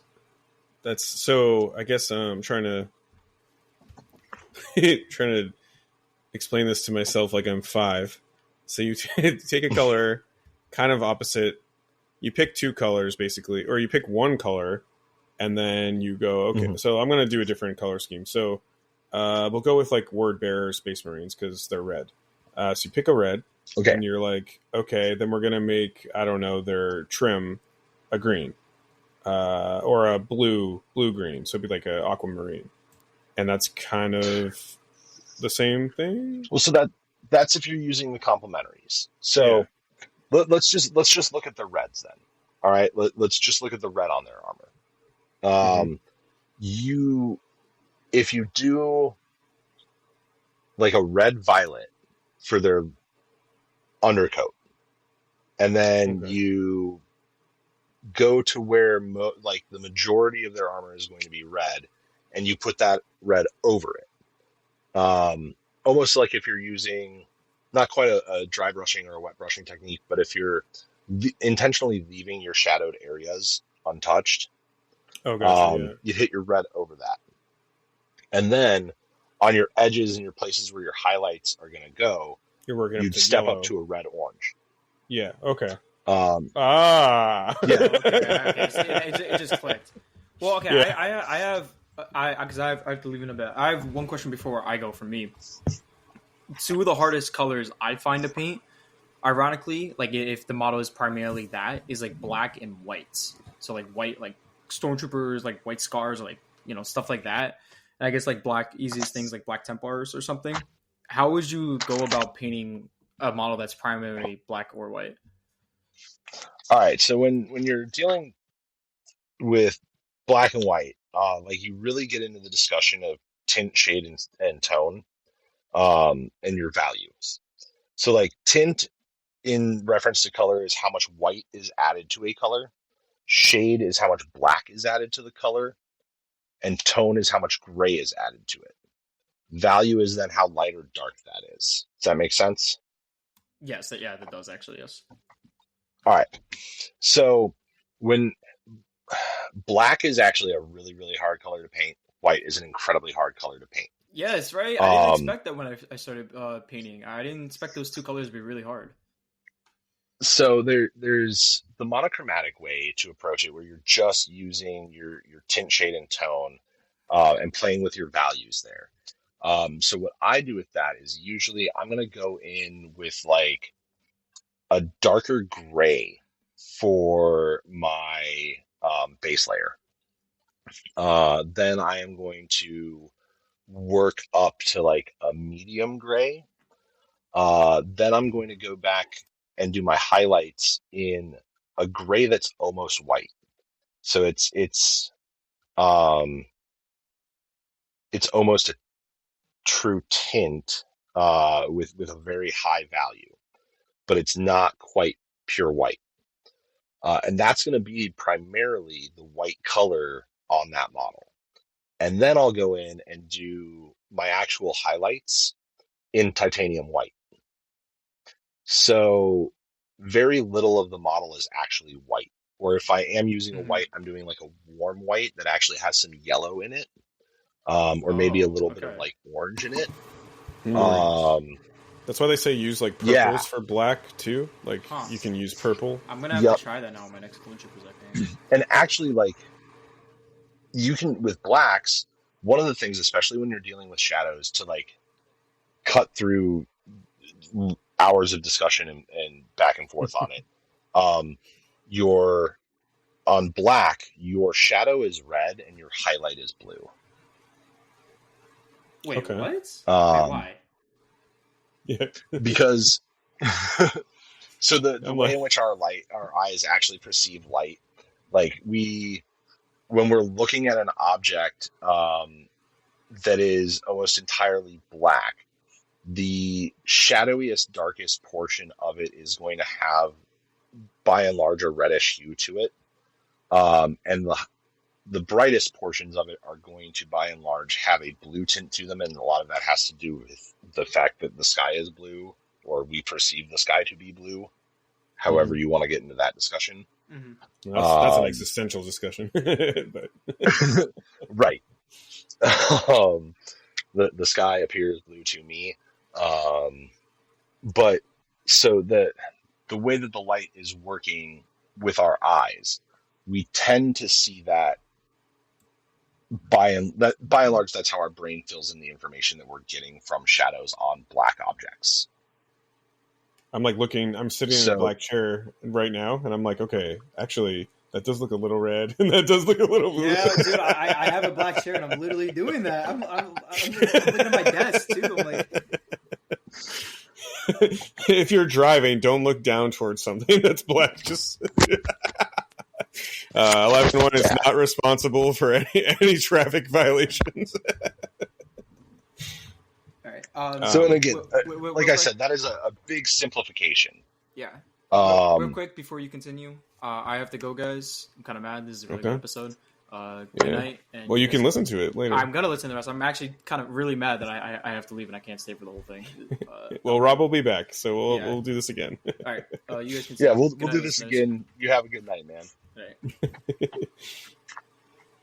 so. I guess I'm trying to explain this to myself like I'm 5. So you take a color, kind of opposite. You pick 2 colors basically, or you pick 1 color, and then you go, okay. So I'm going to do a different color scheme. So we'll go with like Word Bearer Space Marines because they're red. So you pick a red, Okay. and you're like, okay, then we're going to make, I don't know, their trim a green. Or a blue green, so it'd be like an aquamarine, and that's kind of the same thing. Well, so that's if you're using the complementaries. So let's just look at the reds then. All right, let's just look at the red on their armor. If you do like a red violet for their undercoat, and then you go to where like the majority of their armor is going to be red, and you put that red over it. Almost like if you're using not quite a dry brushing or a wet brushing technique, but if you're intentionally leaving your shadowed areas untouched, you hit your red over that. And then on your edges and your places where your highlights are going to go, you'd step yellow. Up to a red-orange. Yeah, okay. Yeah. Okay. It just clicked. Well, okay, yeah. I have to leave in a bit. I have one question before I go from me. 2 of the hardest colors I find to paint, ironically, like if the model is primarily that, is like black and whites. So like white, like stormtroopers, like white scars, or like, you know, stuff like that. And I guess like black, easiest things like black Templars or something. How would you go about painting a model that's primarily black or white? All right, so when you're dealing with black and white, like you really get into the discussion of tint, shade, and tone, and your values. So like tint in reference to color is how much white is added to a color. Shade is how much black is added to the color. And tone is how much gray is added to it. Value is then how light or dark that is. Does that make sense? Yes, that does actually, yes. All right. So when black is actually a really, really hard color to paint, white is an incredibly hard color to paint. Yes, right? I didn't expect that when I started painting. I didn't expect those 2 colors to be really hard. So there's the monochromatic way to approach it, where you're just using your tint, shade, and tone, and playing with your values there. So what I do with that is usually I'm going to go in with like a darker gray for my base layer. Then I am going to work up to like a medium gray. Then I'm going to go back and do my highlights in a gray that's almost white. So it's almost a true tint with a very high value, but it's not quite pure white. And that's going to be primarily the white color on that model. And then I'll go in and do my actual highlights in titanium white. So very little of the model is actually white. Or if I am using a white, I'm doing like a warm white that actually has some yellow in it. Or maybe a little bit of like orange in it. That's why they say use like purples for black too. Like you can use purple. I'm gonna have to try that now on my next Clone Troopers, I think. And actually, like you can with blacks. One of the things, especially when you're dealing with shadows, to like cut through hours of discussion and back and forth on it. Your on black, your shadow is red and your highlight is blue. Wait, what? Wait, why? Yeah, because so the way in which our eyes actually perceive light, like when we're looking at an object that is almost entirely black, the shadowiest, darkest portion of it is going to have, by and large, a reddish hue to it, and the brightest portions of it are going to, by and large, have a blue tint to them, and a lot of that has to do with the fact that the sky is blue, or we perceive the sky to be blue. However, you want to get into that discussion. Mm-hmm. That's an existential discussion. But right. The sky appears blue to me. But so the way that the light is working with our eyes, we tend to see that by and large, that's how our brain fills in the information that we're getting from shadows on black objects. I'm I'm sitting in a black chair right now, and I'm like, okay, actually, that does look a little red, and that does look a little blue. Yeah, dude, I have a black chair, and I'm literally doing that. I'm looking at my desk, too. I'm like... If you're driving, don't look down towards something that's black. Just 11-1 is not responsible for any traffic violations. All right. So, and again, like I said, that is a big simplification. Yeah. Real quick before you continue, I have to go, guys. I'm kind of mad. This is a really good episode. Good night. And well, you can listen to it later. I'm gonna listen to the rest. I'm actually kind of really mad that I have to leave and I can't stay for the whole thing. Well, Rob will be back, so we'll do this again. All right, you guys can. Yeah, we'll do this again. You have a good night, man. All right.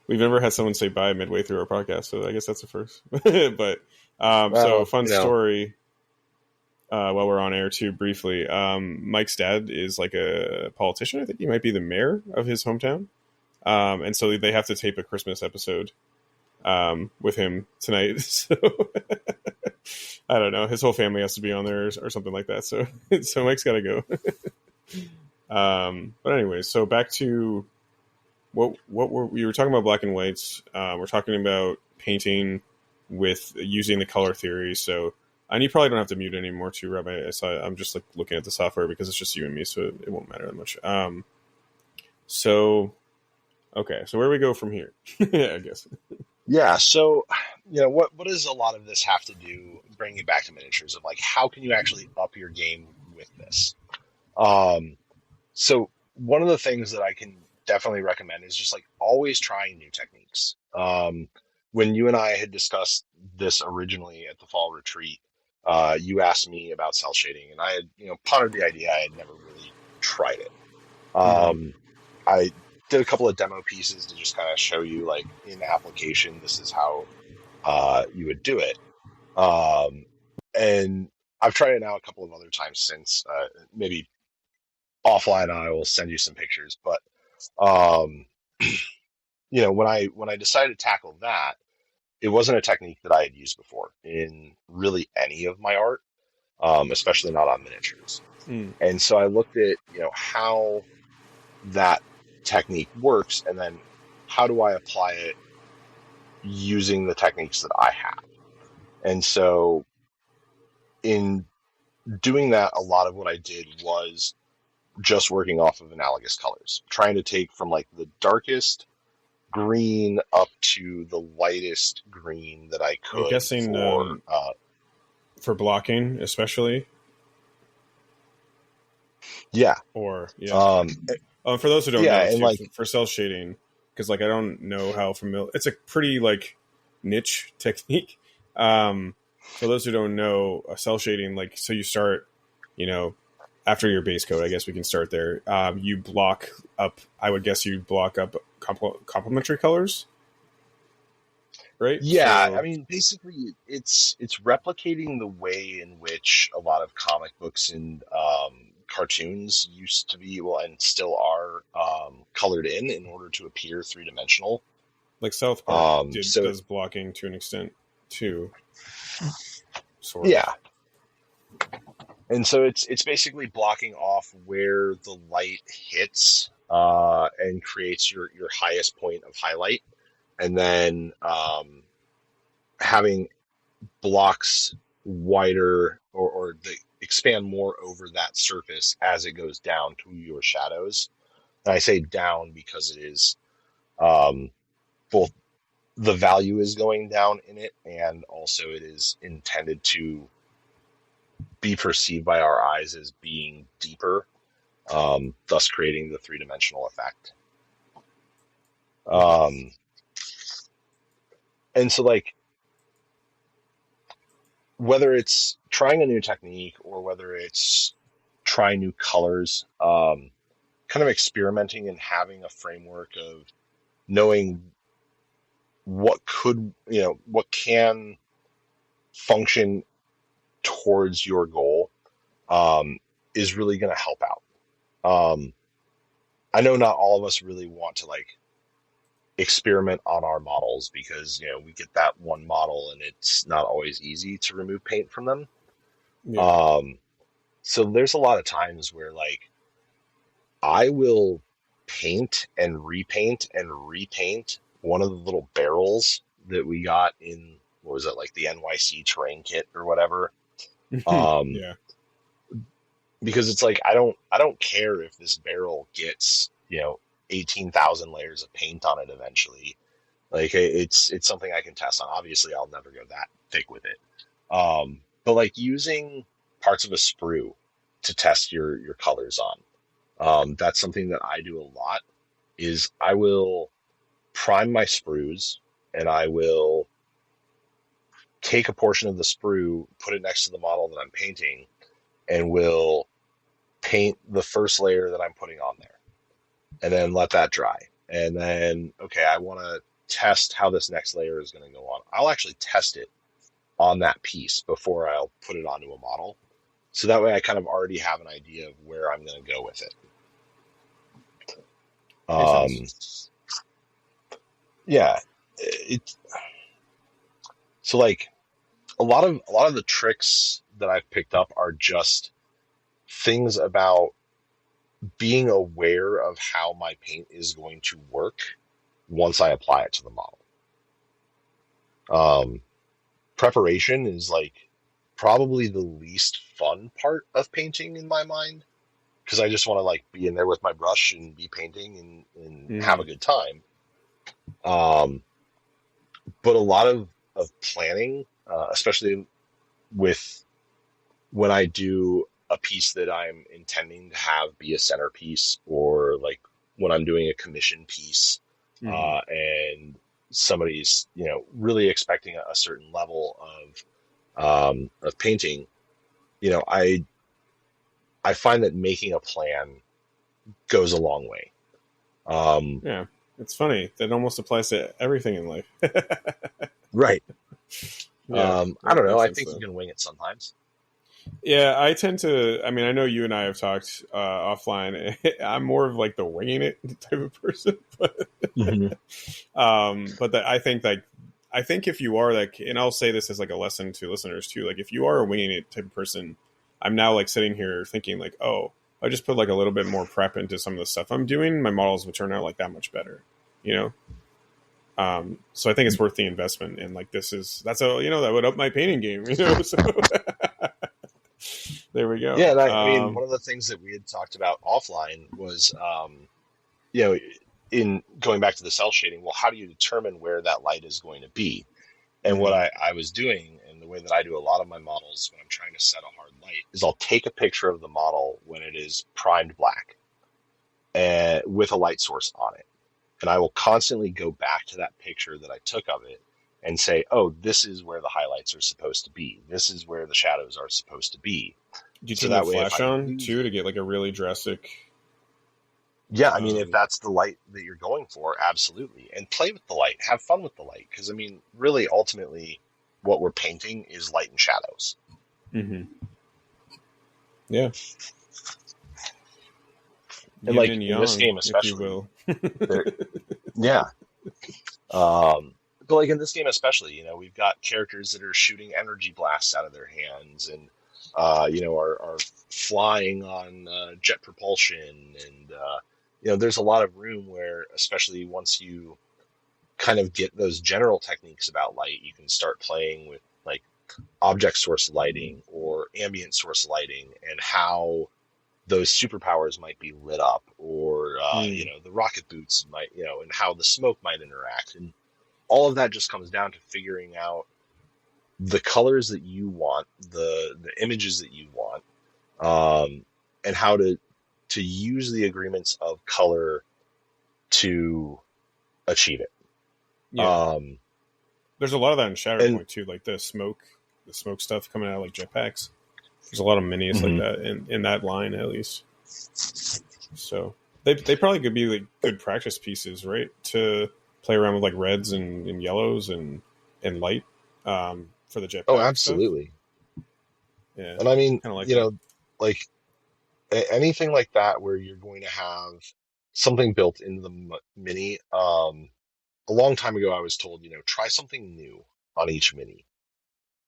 We've never had someone say bye midway through our podcast, so I guess that's a first. But so fun story. While we're on air too, briefly, Mike's dad is like a politician. I think he might be the mayor of his hometown. And so they have to tape a Christmas episode with him tonight. So I don't know. His whole family has to be on there or something like that. So Mike's got to go. But anyway, so back to we were talking about black and whites. We're talking about painting with using the color theory. So and you probably don't have to mute anymore too, Rob. I'm just like looking at the software because it's just you and me, so it won't matter that much. Okay, so where do we go from here? I guess. Yeah, so what does a lot of this have to do? Bringing it back to miniatures, of like how can you actually up your game with this? So one of the things that I can definitely recommend is just like always trying new techniques. When you and I had discussed this originally at the fall retreat, you asked me about cell shading, and I had pondered the idea. I had never really tried it. I did a couple of demo pieces to just kind of show you, like, in application, this is how you would do it. And I've tried it now a couple of other times since. Maybe offline, I will send you some pictures. But when I decided to tackle that, it wasn't a technique that I had used before in really any of my art, especially not on miniatures. And so I looked at how that technique works, and then how do I apply it using the techniques that I have. And so in doing that, a lot of what I did was just working off of analogous colors, trying to take from like the darkest green up to the lightest green that I could. I'm guessing for blocking, especially. Yeah. Or for those who don't know, and too, for cell shading, because like I don't know how familiar. It's a pretty like niche technique. For those who don't know, cell shading, like, so you start, after your base coat, I guess we can start there. You block up. I would guess you block up complementary colors, right? Yeah, so, I mean, basically, it's replicating the way in which a lot of comic books and cartoons used to be, and still are, colored in order to appear three-dimensional. Like South Park does blocking to an extent too. Sort of. Yeah. And so it's basically blocking off where the light hits and creates your highest point of highlight, and then having blocks wider or they expand more over that surface as it goes down to your shadows. And I say down because it is both the value is going down in it, and also it is intended to be perceived by our eyes as being deeper, thus creating the three-dimensional effect. Um, and so like whether it's trying a new technique or whether it's trying new colors, kind of experimenting and having a framework of knowing what could, what can function towards your goal, um, is really going to help out. Um, I know not all of us really want to like experiment on our models because, we get that one model and it's not always easy to remove paint from them. Yeah. Um, so there's a lot of times where like I will paint and repaint one of the little barrels that we got in, what was it, like the NYC terrain kit or whatever. Um, Yeah. because it's like I don't care if this barrel gets 18,000 layers of paint on it eventually. Like it's something I can test on. Obviously, I'll never go that thick with it. But like using parts of a sprue to test your colors on. That's something that I do a lot. Is I will prime my sprues and I will take a portion of the sprue, put it next to the model that I'm painting, and will paint the first layer that I'm putting on there, and then let that dry. And then, okay, I want to test how this next layer is going to go on. I'll actually test it on that piece before I'll put it onto a model. So that way I kind of already have an idea of where I'm going to go with it. Makes sense. Yeah, so like a lot of the tricks that I've picked up are just things about being aware of how my paint is going to work once I apply it to the model. Preparation is like probably the least fun part of painting in my mind because I just want to like be in there with my brush and be painting and have a good time. But a lot of planning, especially with when I do a piece that I'm intending to have be a centerpiece, or like when I'm doing a commission piece, and somebody's really expecting a certain level of painting, I find that making a plan goes a long way. Yeah, it's funny. That almost applies to everything in life. Right. Yeah, I don't that know. makes I sense think you though. can wing it sometimes. Yeah, I tend to. I mean, I know you and I have talked offline. I'm more of like the winging it type of person, Hmm. but that I think if you are like, and I'll say this as like a lesson to listeners too. Like, if you are a winging it type of person, I'm now like sitting here thinking like, oh, I just put like a little bit more prep into some of the stuff I'm doing. My models would turn out like that much better, you know. So I think it's worth the investment, and like that's a that would up my painting game, you know. So there we Yeah, go. and I mean, one of the things that we had talked about offline was, you know, in going back to the cell shading, well, how do you determine where that light is going to be? And what Mhm. I was doing, and the way that I do a lot of my models when I'm trying to set a hard light, is I'll take a picture of the model when it is primed black and with a light source on it. And I will constantly go back to that picture that I took of it and say, oh, this is where the highlights are supposed to be. This is where the shadows are supposed to be. Do you So turn the that way, if flash I on lose too to it, get like a really drastic? yeah, I mean, if Um, that's the light that you're going for, absolutely. And play with the light, have fun with the light. Because, I mean, really, ultimately, what we're painting is light and shadows. mhm. Yeah, And, yin like, and in this yang, game, if you especially, will. there, yeah. But, like, in this game, especially, we've got characters that are shooting energy blasts out of their hands and, are flying on jet propulsion. And, there's a lot of room where, especially once you kind of get those general techniques about light, you can start playing with like object source lighting or ambient source lighting and how those superpowers might be lit up, or Mm. the rocket boots might, and how the smoke might interact, and all of that just comes down to figuring out the colors that you want, the images that you want, and how to use the agreements of color to achieve it. Yeah. There's a lot of that in Shatterpoint too, like the smoke stuff coming out, like jetpacks. There's a lot of minis like that in that line, at least. So they probably could be like good practice pieces, right? To play around with like reds and yellows and light for the jetpack. Oh, absolutely. Stuff. Yeah, And I mean, kind of like you that. know, like anything like that where you're going to have something built into the mini. A long time ago, I was told, try something new on each mini.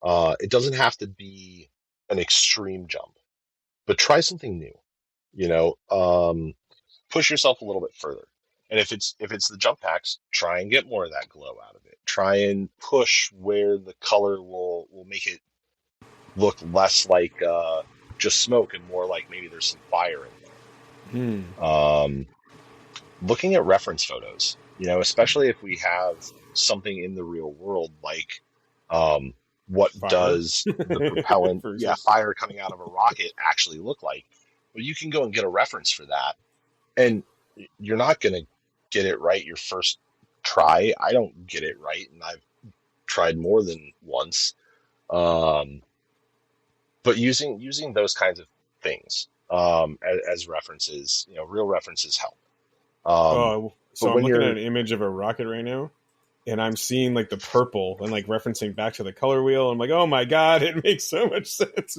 It doesn't have to be an extreme jump, but try something new. Push yourself a little bit further. And if it's the jump packs, try and get more of that glow out of it. Try and push where the color will make it look less like just smoke and more like maybe there's some fire in there. Looking at reference photos, especially if we have something in the real world like what Fire. does the propellant, fire coming out of a rocket actually look like? Well, you can go and get a reference for that, and you're not going to get it right your first try. I don't get it right, and I've tried more than once. But using those kinds of things as references, real references help. So I'm looking at an image of a rocket right now, and I'm seeing like the purple and like referencing back to the color wheel. I'm like, oh my god, it makes so much sense.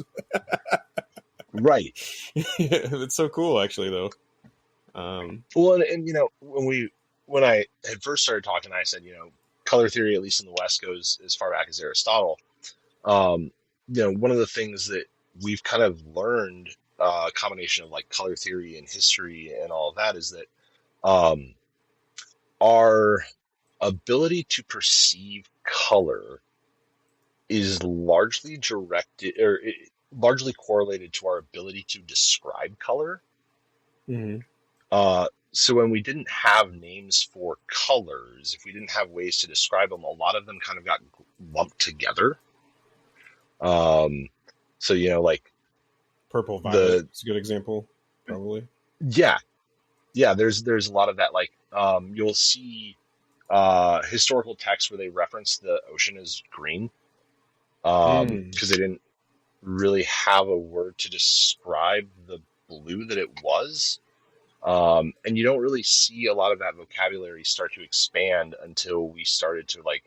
Right. It's so cool, actually, though. Well, and when I had first started talking, I said, color theory, at least in the West, goes as far back as Aristotle. One of the things that we've kind of learned, a combination of like color theory and history and all of that, is that our ability to perceive color is largely largely correlated to our ability to describe color. Mm-hmm. So when we didn't have names for colors, if we didn't have ways to describe them, a lot of them kind of got lumped together. So like purple, violet. It's a good example, probably. Yeah. There's a lot of that. Like you'll see historical texts where they reference the ocean as green because they didn't really have a word to describe the blue that it was. And you don't really see a lot of that vocabulary start to expand until we started to like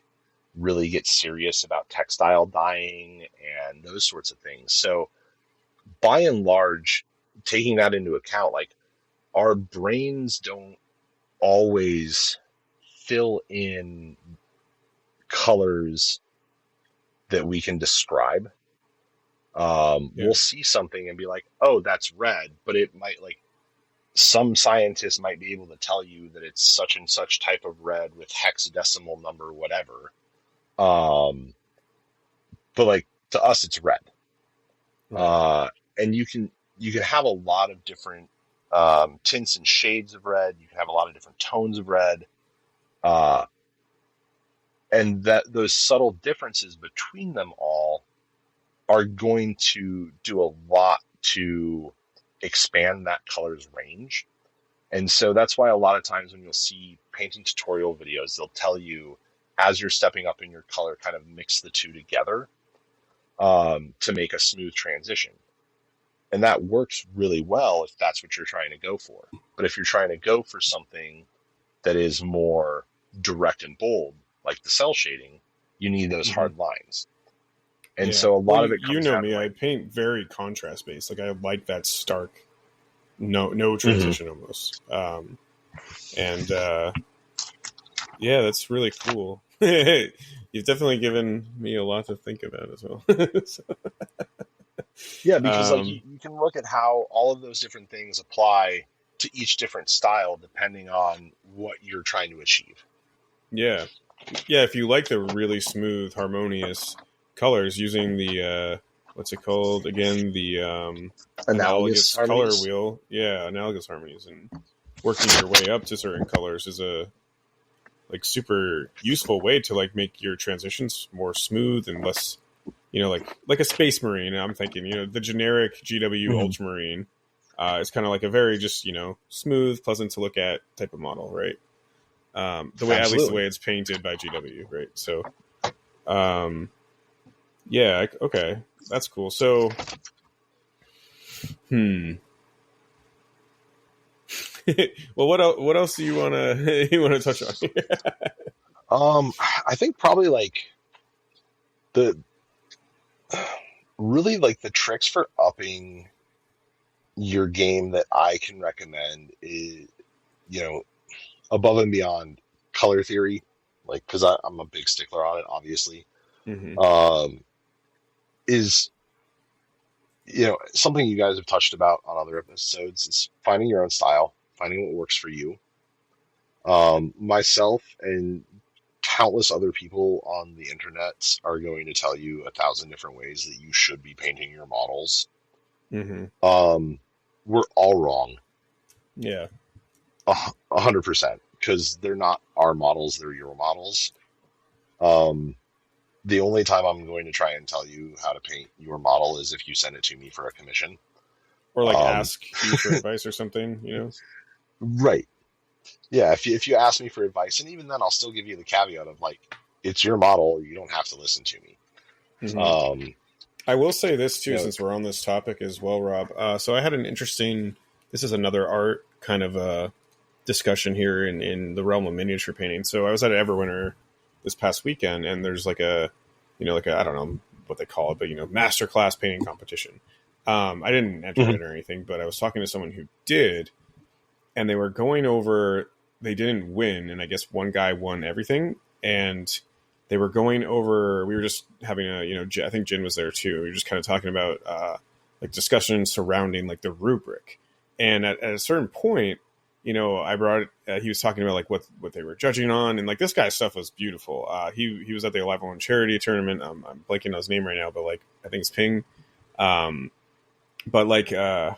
really get serious about textile dyeing and those sorts of things. So by and large, taking that into account, like our brains don't always fill in colors that we can describe. We'll see something and be like, oh, that's red, but it might like some scientists might be able to tell you that it's such and such type of red with hexadecimal number, whatever. But like to us, it's red. Right. And you can have a lot of different tints and shades of red. You can have a lot of different tones of red. And that those subtle differences between them all are going to do a lot to expand that color's range. And so that's why a lot of times when you'll see painting tutorial videos, they'll tell you as you're stepping up in your color, kind of mix the two together to make a smooth transition. And that works really well if that's what you're trying to go for. But if you're trying to go for something that is more direct and bold, like the cell shading, you need those hard lines. And so a lot of it comes down me, I paint very contrast based. Like I like that stark, no transition almost. That's really cool. You've definitely given me a lot to think about as well. Yeah, because like you can look at how all of those different things apply to each different style depending on what you're trying to achieve. Yeah. If you like the really smooth, harmonious colors using the what's it called again? The analogous color wheel. Yeah, analogous harmonies, and working your way up to certain colors is a like super useful way to like make your transitions more smooth and less, like a Space Marine. I'm thinking, the generic GW Ultramarine is kind of like a very just smooth, pleasant to look at type of model, right? The way, at least the Absolutely. way it's painted by GW, right? So, yeah, okay, that's cool. So, well, what else do you wanna you wanna touch on? I think probably like the really like the tricks for upping your game that I can recommend is, you know, above and beyond color theory, like because I'm a big stickler on it, obviously, Hmm. um, is something you guys have touched about on other episodes is finding your own style, finding what works for you. Myself and countless other people on the internet are going to tell you 1,000 different ways that you should be painting your models. Hmm. Um, we're all wrong, Yeah. 100%, because they're not our models; they're your models. Um, the only time I'm going to try and tell you how to paint your model is if you send it to me for a commission. Or like Um, ask you for advice or something, you know? right. Yeah, if you ask me for advice, and even then, I'll still give you the caveat of like, it's your model. You don't have to listen to me. Hmm. Um, I will say this you too, know, since we're on this topic as well, Rob. So I had an interesting. This is another art kind of discussion here in the realm of miniature painting. So I was at Everwinter this past weekend, and there's like a I don't know what they call it, but master class painting competition. I didn't enter mhm. it or anything, but I was talking to someone who did, and they were going over. They didn't win, and I guess one guy won everything, and they were going over. We were just having I think Jin was there too. We were just kind of talking about like discussion surrounding like the rubric, and at a certain point, I brought. He was talking about like what they were judging on, and like this guy's stuff was beautiful. He was at the Alive One charity tournament. I'm blanking on his name right now, but like I think it's Ping. Um, but like they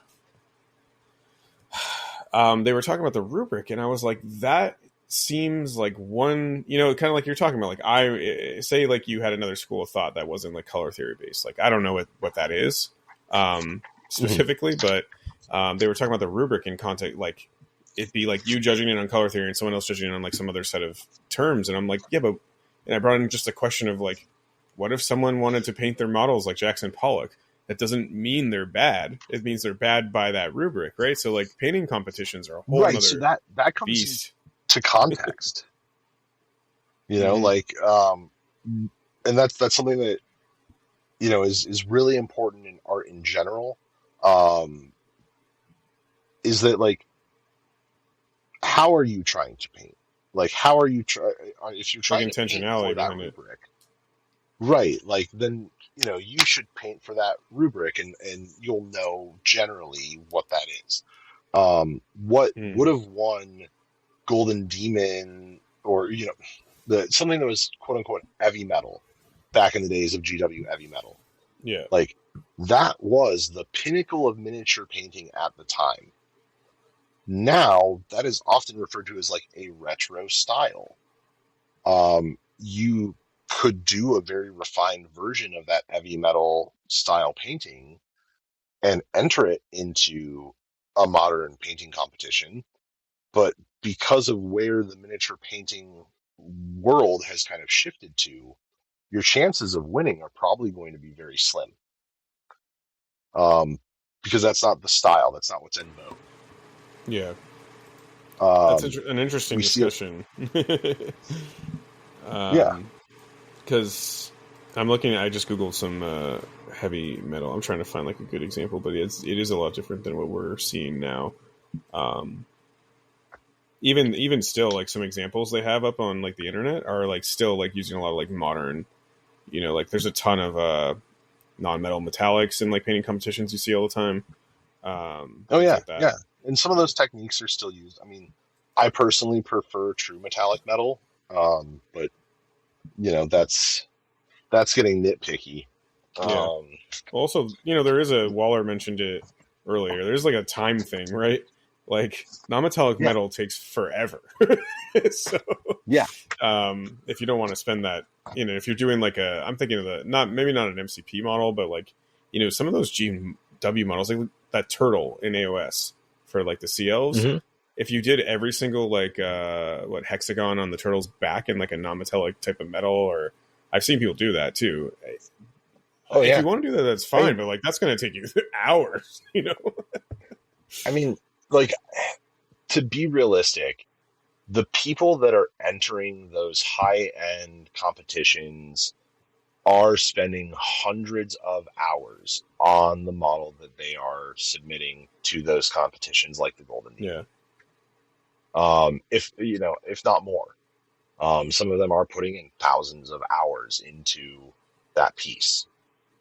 were talking about the rubric, and I was like, that seems like one, kind of like you're talking about. Like I say, like you had another school of thought that wasn't like color theory based. Like I don't know what that is Mhm. specifically, but they were talking about the rubric in context, like it'd be like you judging it on color theory and someone else judging it on like some other set of terms. And I'm like, yeah, but and I brought in just a question of like, what if someone wanted to paint their models like Jackson Pollock? That doesn't mean they're bad. It means they're bad by that rubric, right? So like painting competitions are a whole Right. So nother that comes beast. into context, Hmm. like, and that's something that is really important in art in general. Um, is that like, how are you trying to paint? Like, how are you try if you're Like trying to paint for intentionality that behind it. rubric, right? Like, then you should paint for that rubric, and you'll know generally what that is. What would Hmm. have won Golden Demon, or the something that was quote unquote heavy metal back in the days of GW heavy metal. Yeah. Like, that was the pinnacle of miniature painting at the time. Now that is often referred to as like a retro style. You could do a very refined version of that heavy metal style painting and enter it into a modern painting competition. But because of where the miniature painting world has kind of shifted to, your chances of winning are probably going to be very slim. Um, because that's not the style, that's not what's in vogue. Yeah. That's Um, an interesting we see it, discussion. yeah. Because I'm looking. I just googled some heavy metal. I'm trying to find like a good example, but it is a lot different than what we're seeing now. Um, even still, like some examples they have up on like the internet are like still like using a lot of like modern. Like there's a ton of non-metal metallics in like painting competitions you see all the time. Oh Things yeah, like that. yeah. And some of Yeah. those techniques are still used. I mean, I personally prefer true metallic metal, but that's getting nitpicky. Yeah. Um, Also, there is a Waller mentioned it earlier. There's like a time thing, right? Like non-metallic yeah, metal takes forever. So, yeah. if you don't want to spend that, if you're doing like I'm thinking of maybe not an MCP model, but like, some of those GW models, like that turtle in AOS for like the CLs, Hmm. if you did every single like hexagon on the turtle's back in like a non-metallic type of metal, or I've seen people do that too. Oh If yeah, you want to do that, that's fine, but like that's going to take you hours, you know. I mean, like, to be realistic, the people that are entering those high-end competitions are spending hundreds of hours on the model that they are submitting to those competitions, like the Golden Demon. Yeah. If not more. Some of them are putting in thousands of hours into that piece.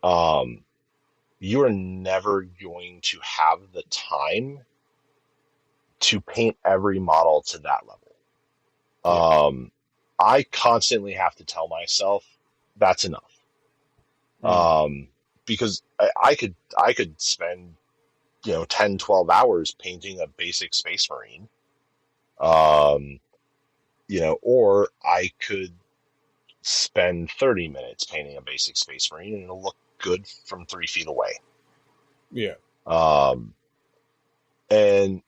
You are never going to have the time to paint every model to that level. Yeah. I constantly have to tell myself that's enough. Because I could spend 10, 12 hours painting a basic Space Marine. Or I could spend 30 minutes painting a basic Space Marine and it'll look good from 3 feet away. Yeah. And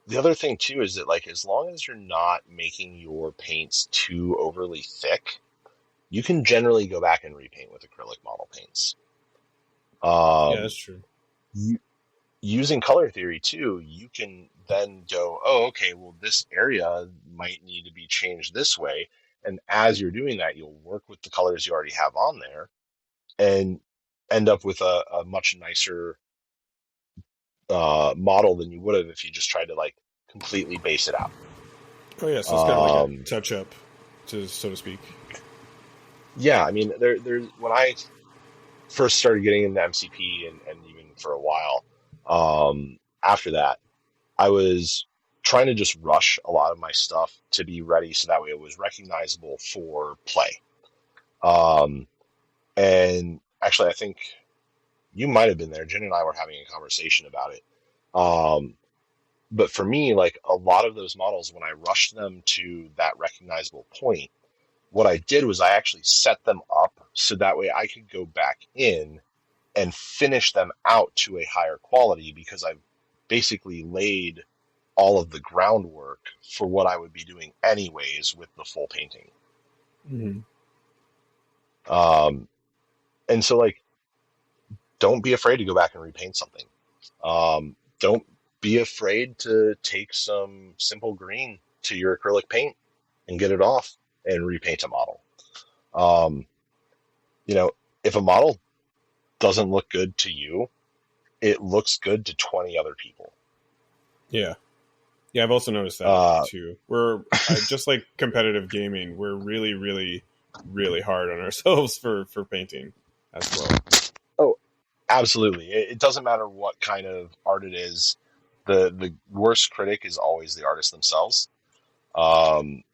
the other thing too is that, like, as long as you're not making your paints too overly thick, you can generally go back and repaint with acrylic model paints. Yeah, that's true. Using color theory too, you can then go, oh, okay, well, this area might need to be changed this way. And as you're doing that, you'll work with the colors you already have on there and end up with a much nicer model than you would have if you just tried to like completely base it out. Oh yeah, so it's kind of like a touch up, so to speak. Yeah, I mean, there's when I first started getting into MCP and even for a while after that, I was trying to just rush a lot of my stuff to be ready so that way it was recognizable for play. And actually, I think you might have been there. Jen and I were having a conversation about it. But for me, like, a lot of those models, when I rushed them to that recognizable point, what I did was I actually set them up so that way I could go back in and finish them out to a higher quality because I've basically laid all of the groundwork for what I would be doing anyways with the full painting. Mm-hmm. And so, like, don't be afraid to go back and repaint something. Don't be afraid to take some simple green to your acrylic paint and get it off and repaint a model. If a model doesn't look good to you, it looks good to 20 other people. Yeah. Yeah, I've also noticed that too. We're just like competitive gaming. We're really, really, really hard on ourselves for painting as well. Oh, absolutely. It doesn't matter what kind of art it is. The worst critic is always the artist themselves. I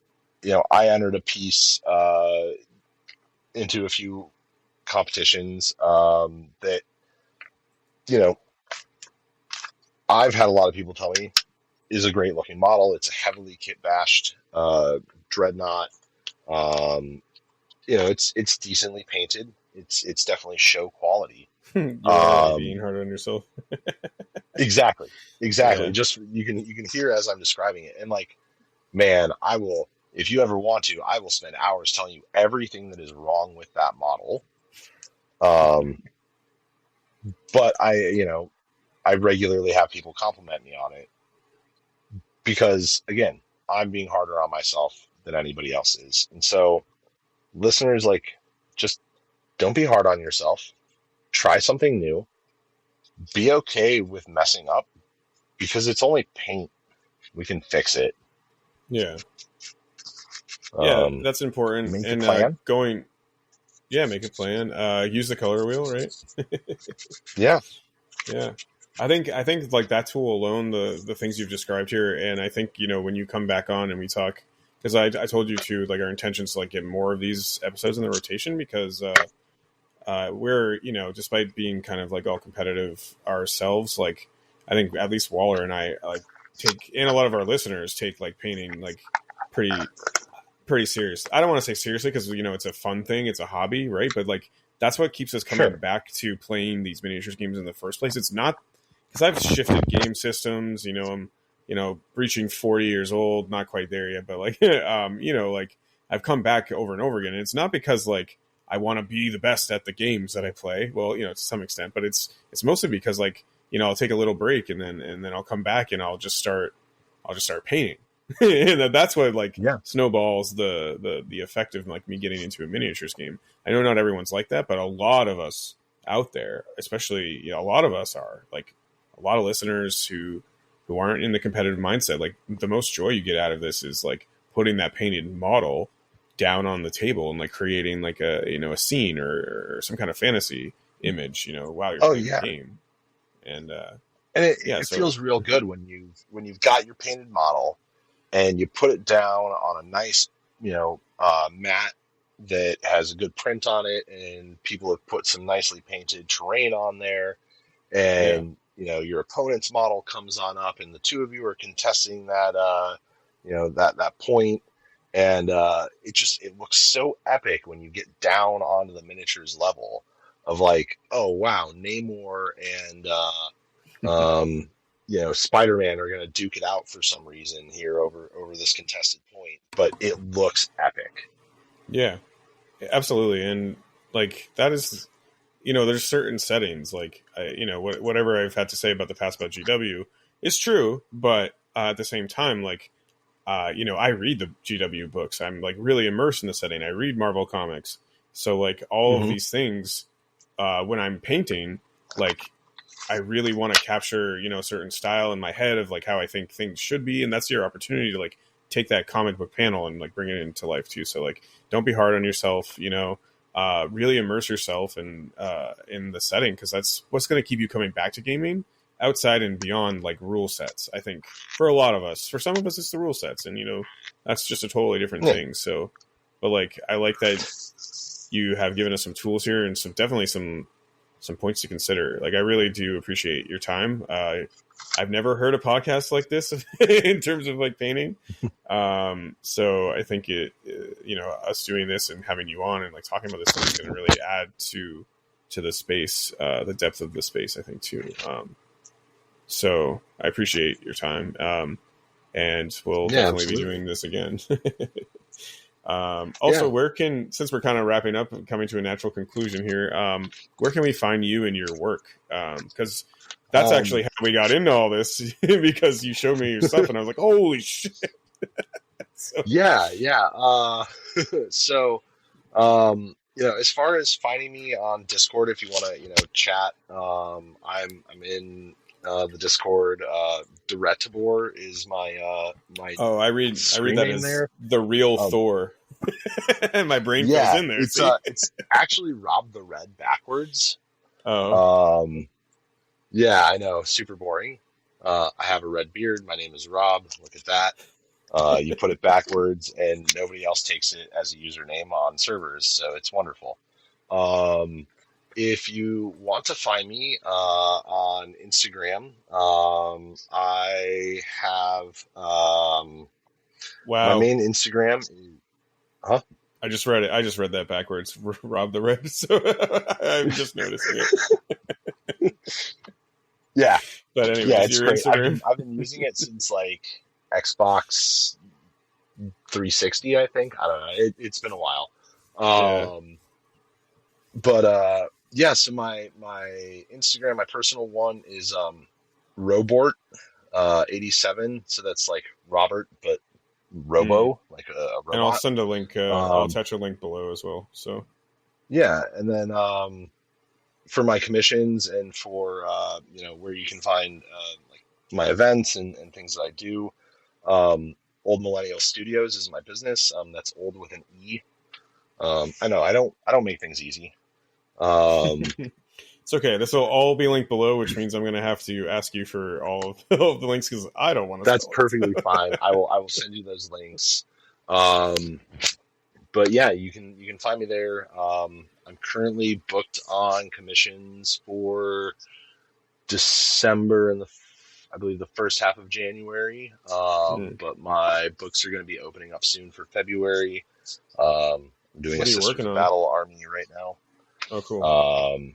entered a piece into a few competitions that, I've had a lot of people tell me is a great looking model. It's a heavily kit bashed dreadnought. It's decently painted. It's definitely show quality. You're being hard on yourself. Exactly. Yeah. Just you can hear as I'm describing it, and like, man, I will. If you ever want to, I will spend hours telling you everything that is wrong with that model. But I regularly have people compliment me on it because, again, I'm being harder on myself than anybody else is. And so, listeners, like, just don't be hard on yourself. Try something new. Be okay with messing up because it's only paint. We can fix it. Yeah. Yeah, that's important. Make and a plan. Make a plan. Use the color wheel, right? Yeah. Yeah. I think like that tool alone, the things you've described here, and I think, when you come back on and we talk, because I told you to, like, our intention is to like get more of these episodes in the rotation because we're, despite being kind of like all competitive ourselves, like, I think at least Waller and I like take, and a lot of our listeners take like painting like pretty serious. I don't want to say seriously because it's a fun thing, it's a hobby, right? But like that's what keeps us coming back to playing these miniatures games in the first place. It's not because I've shifted game systems. I'm breaching 40 years old, not quite there yet, but like, like I've come back over and over again. And it's not because like I want to be the best at the games that I play. Well, to some extent, but it's mostly because like, I'll take a little break and then I'll come back and I'll just start painting. And that's what like snowballs the effect of like me getting into a miniatures game. I know not everyone's like that, but a lot of us out there, especially, a lot of us are like a lot of listeners who aren't in the competitive mindset. Like the most joy you get out of this is like putting that painted model down on the table and like creating like a scene or some kind of fantasy image, while you're playing the game. And it feels real good when you've got your painted model and you put it down on a nice, mat that has a good print on it, and people have put some nicely painted terrain on there, and your opponent's model comes on up, and the two of you are contesting that, that point, and it looks so epic when you get down onto the miniatures level of like, oh wow, Namor and Spider-Man are going to duke it out for some reason here over this contested point, but it looks epic. Yeah, absolutely. And like, that is, there's certain settings, like, whatever I've had to say about the past about GW is true, but at the same time, like, I read the GW books. I'm like really immersed in the setting. I read Marvel comics. So like all of these things, when I'm painting, like, I really want to capture, a certain style in my head of like how I think things should be. And that's your opportunity to like take that comic book panel and like bring it into life too. So like, don't be hard on yourself, really immerse yourself in the setting. 'Cause that's what's going to keep you coming back to gaming outside and beyond like rule sets. I think for a lot of us, for some of us, it's the rule sets, and that's just a totally different thing. So, but like, I like that you have given us some tools here and definitely some points to consider. Like, I really do appreciate your time. I've never heard a podcast like this in terms of like painting. So I think us doing this and having you on and like talking about this stuff is going to really add to the space, the depth of the space, I think too. So I appreciate your time. And we'll definitely be doing this again. Since we're kind of wrapping up and coming to a natural conclusion here, where can we find you and your work? Because that's actually how we got into all this, because you showed me your stuff and I was like, holy shit. So, as far as finding me on Discord, if you want to, chat, I'm in the Discord. Duretibor is my I read that as there. The real Thor. And my brain goes in there. It's actually Rob the Red backwards. Oh. Yeah, I know, super boring. I have a red beard. My name is Rob. Look at that. You put it backwards, and nobody else takes it as a username on servers, so it's wonderful. If you want to find me on Instagram, I have my main Instagram. Huh? I just read it. I just read that backwards. Rob the Red. So I'm just noticing it. Yeah. But anyway, it's great. I've been using it since like Xbox 360, I think. I don't know. It's been a while. So my Instagram, my personal one is Robort 87. So that's like Robert, but Robo, like a robot. And I'll send a link. I'll attach a link below as well. So yeah, and then for my commissions and for where you can find like my events and things that I do, Old Millennial Studios is my business. That's old with an E. I know I don't make things easy. It's okay. This will all be linked below, which means I'm going to have to ask you for all of the links because I don't want to. That's perfectly fine. I will send you those links. But yeah, you can find me there. I'm currently booked on commissions for December and I believe the first half of January. But my books are going to be opening up soon for February. I'm doing a Sisters of Battle army right now. Oh, cool.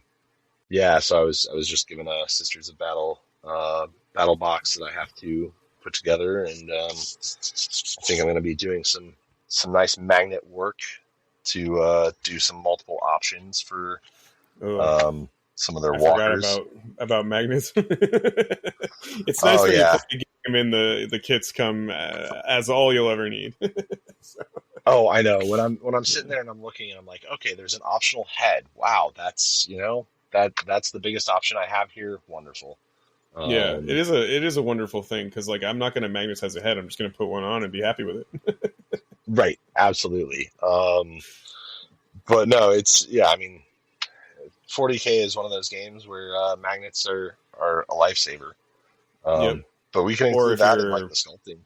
Yeah, so I was just given a Sisters of Battle battle box that I have to put together, and I think I'm going to be doing some nice magnet work to do some multiple options for some of their I walkers. forgot about magnets. It's nice Oh when you yeah. play a game and the kits come as all you'll ever need. So, Oh, I know. When I'm sitting there and I'm looking and I'm like, okay, there's an optional head. Wow, that's that's the biggest option I have here. Wonderful. yeah, Um, it is a wonderful thing because like I'm not going to magnetize a head. I'm just going to put one on and be happy with it. right, absolutely. But no, it's yeah. I mean, 40K is one of those games where magnets are a lifesaver. Yep. But we can Or include if that in like you're the sculpting.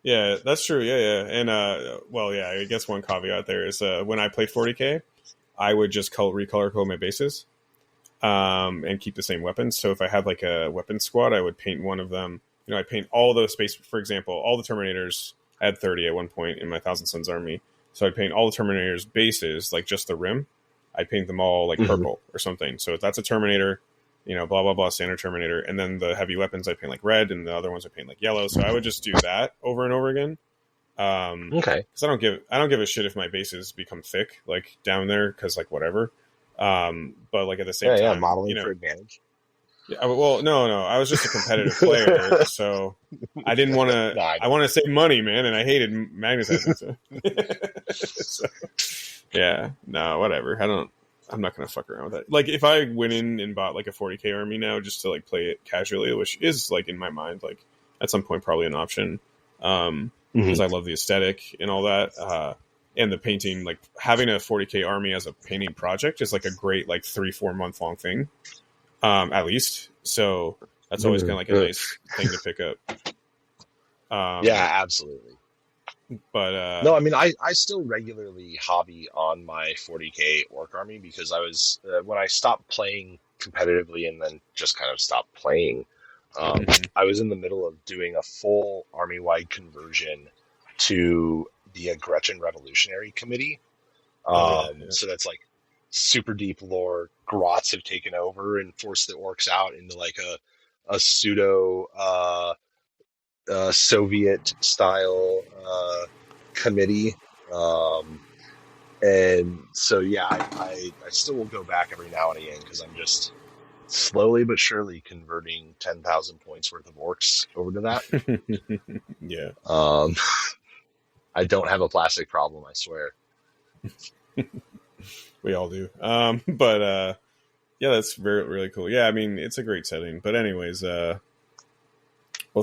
yeah, that's true. Yeah, yeah. And well, yeah, I guess one caveat there is when I played 40K, I would just recolor code my bases and keep the same weapons. So if I had like a weapon squad, I would paint one of them. You know, I paint all those space. For example, all the Terminators. I had 30 at one point in my Thousand Suns army, so I'd paint all the Terminators bases, like just the rim. I'd paint them all like Mhm. purple or something. So if that's a Terminator, you know, blah blah blah, standard Terminator, and then the heavy weapons I paint like red, and the other ones I paint like yellow. So I would just do that over and over again. Okay. Because I don't give a shit if my bases become thick like down there because like whatever. But like at the same Yeah, yeah. time, you Modeling know, for advantage. yeah, well, no, I was just a competitive player, so I didn't want to. No, I I know. want to save money, man, and I hated magnetizing. So. So, yeah, no, whatever. I'm not gonna fuck around with that. Like, if I went in and bought like a 40K army now just to like play it casually, which is like in my mind, like at some point probably an option, because Mhm. I love the aesthetic and all that, and the painting. Like having a 40K army as a painting project is like a great like 3-4 month long thing. At least. So that's always kind of like a nice thing to pick up. Yeah, absolutely. But No, I mean, I still regularly hobby on my 40K orc army because I was when I stopped playing competitively and then just kind of stopped playing. mhm. I was in the middle of doing a full army-wide conversion to the Gretchen Revolutionary Committee. Oh yeah, yeah. So that's like super deep lore. Grots have taken over and forced the orcs out into like a pseudo Soviet style committee. Um, and so, yeah, I still will go back every now and again because I'm just slowly but surely converting 10,000 points worth of orcs over to that. Yeah. Um, I don't have a plastic problem, I swear. We all do. But yeah, that's very really cool. Yeah, I mean it's a great setting. But anyways, well,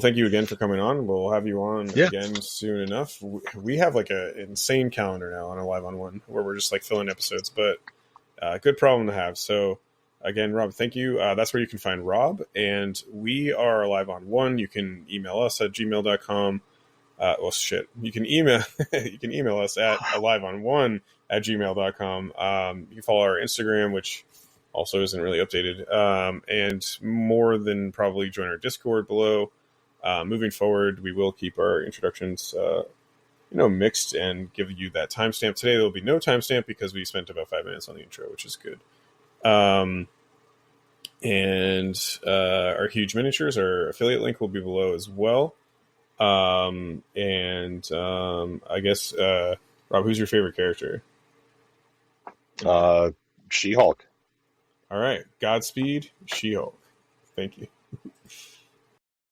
thank you again for coming on. We'll have you on Yeah. again soon enough. We have like an insane calendar now on a Live on One where we're just like filling episodes, but good problem to have. So again, Rob, thank you. That's where you can find Rob, and we are Live on One. You can email us at gmail.com. Well, shit. You can email us at aliveon1@gmail.com. You can follow our Instagram, which also isn't really updated, and more than probably join our Discord below. Moving forward, we will keep our introductions, mixed and give you that timestamp. Today there will be no timestamp because we spent about 5 minutes on the intro, which is good. And our huge miniatures, our affiliate link will be below as well. I guess Rob, who's your favorite character? She-Hulk. All right, Godspeed, She-Hulk. Thank you.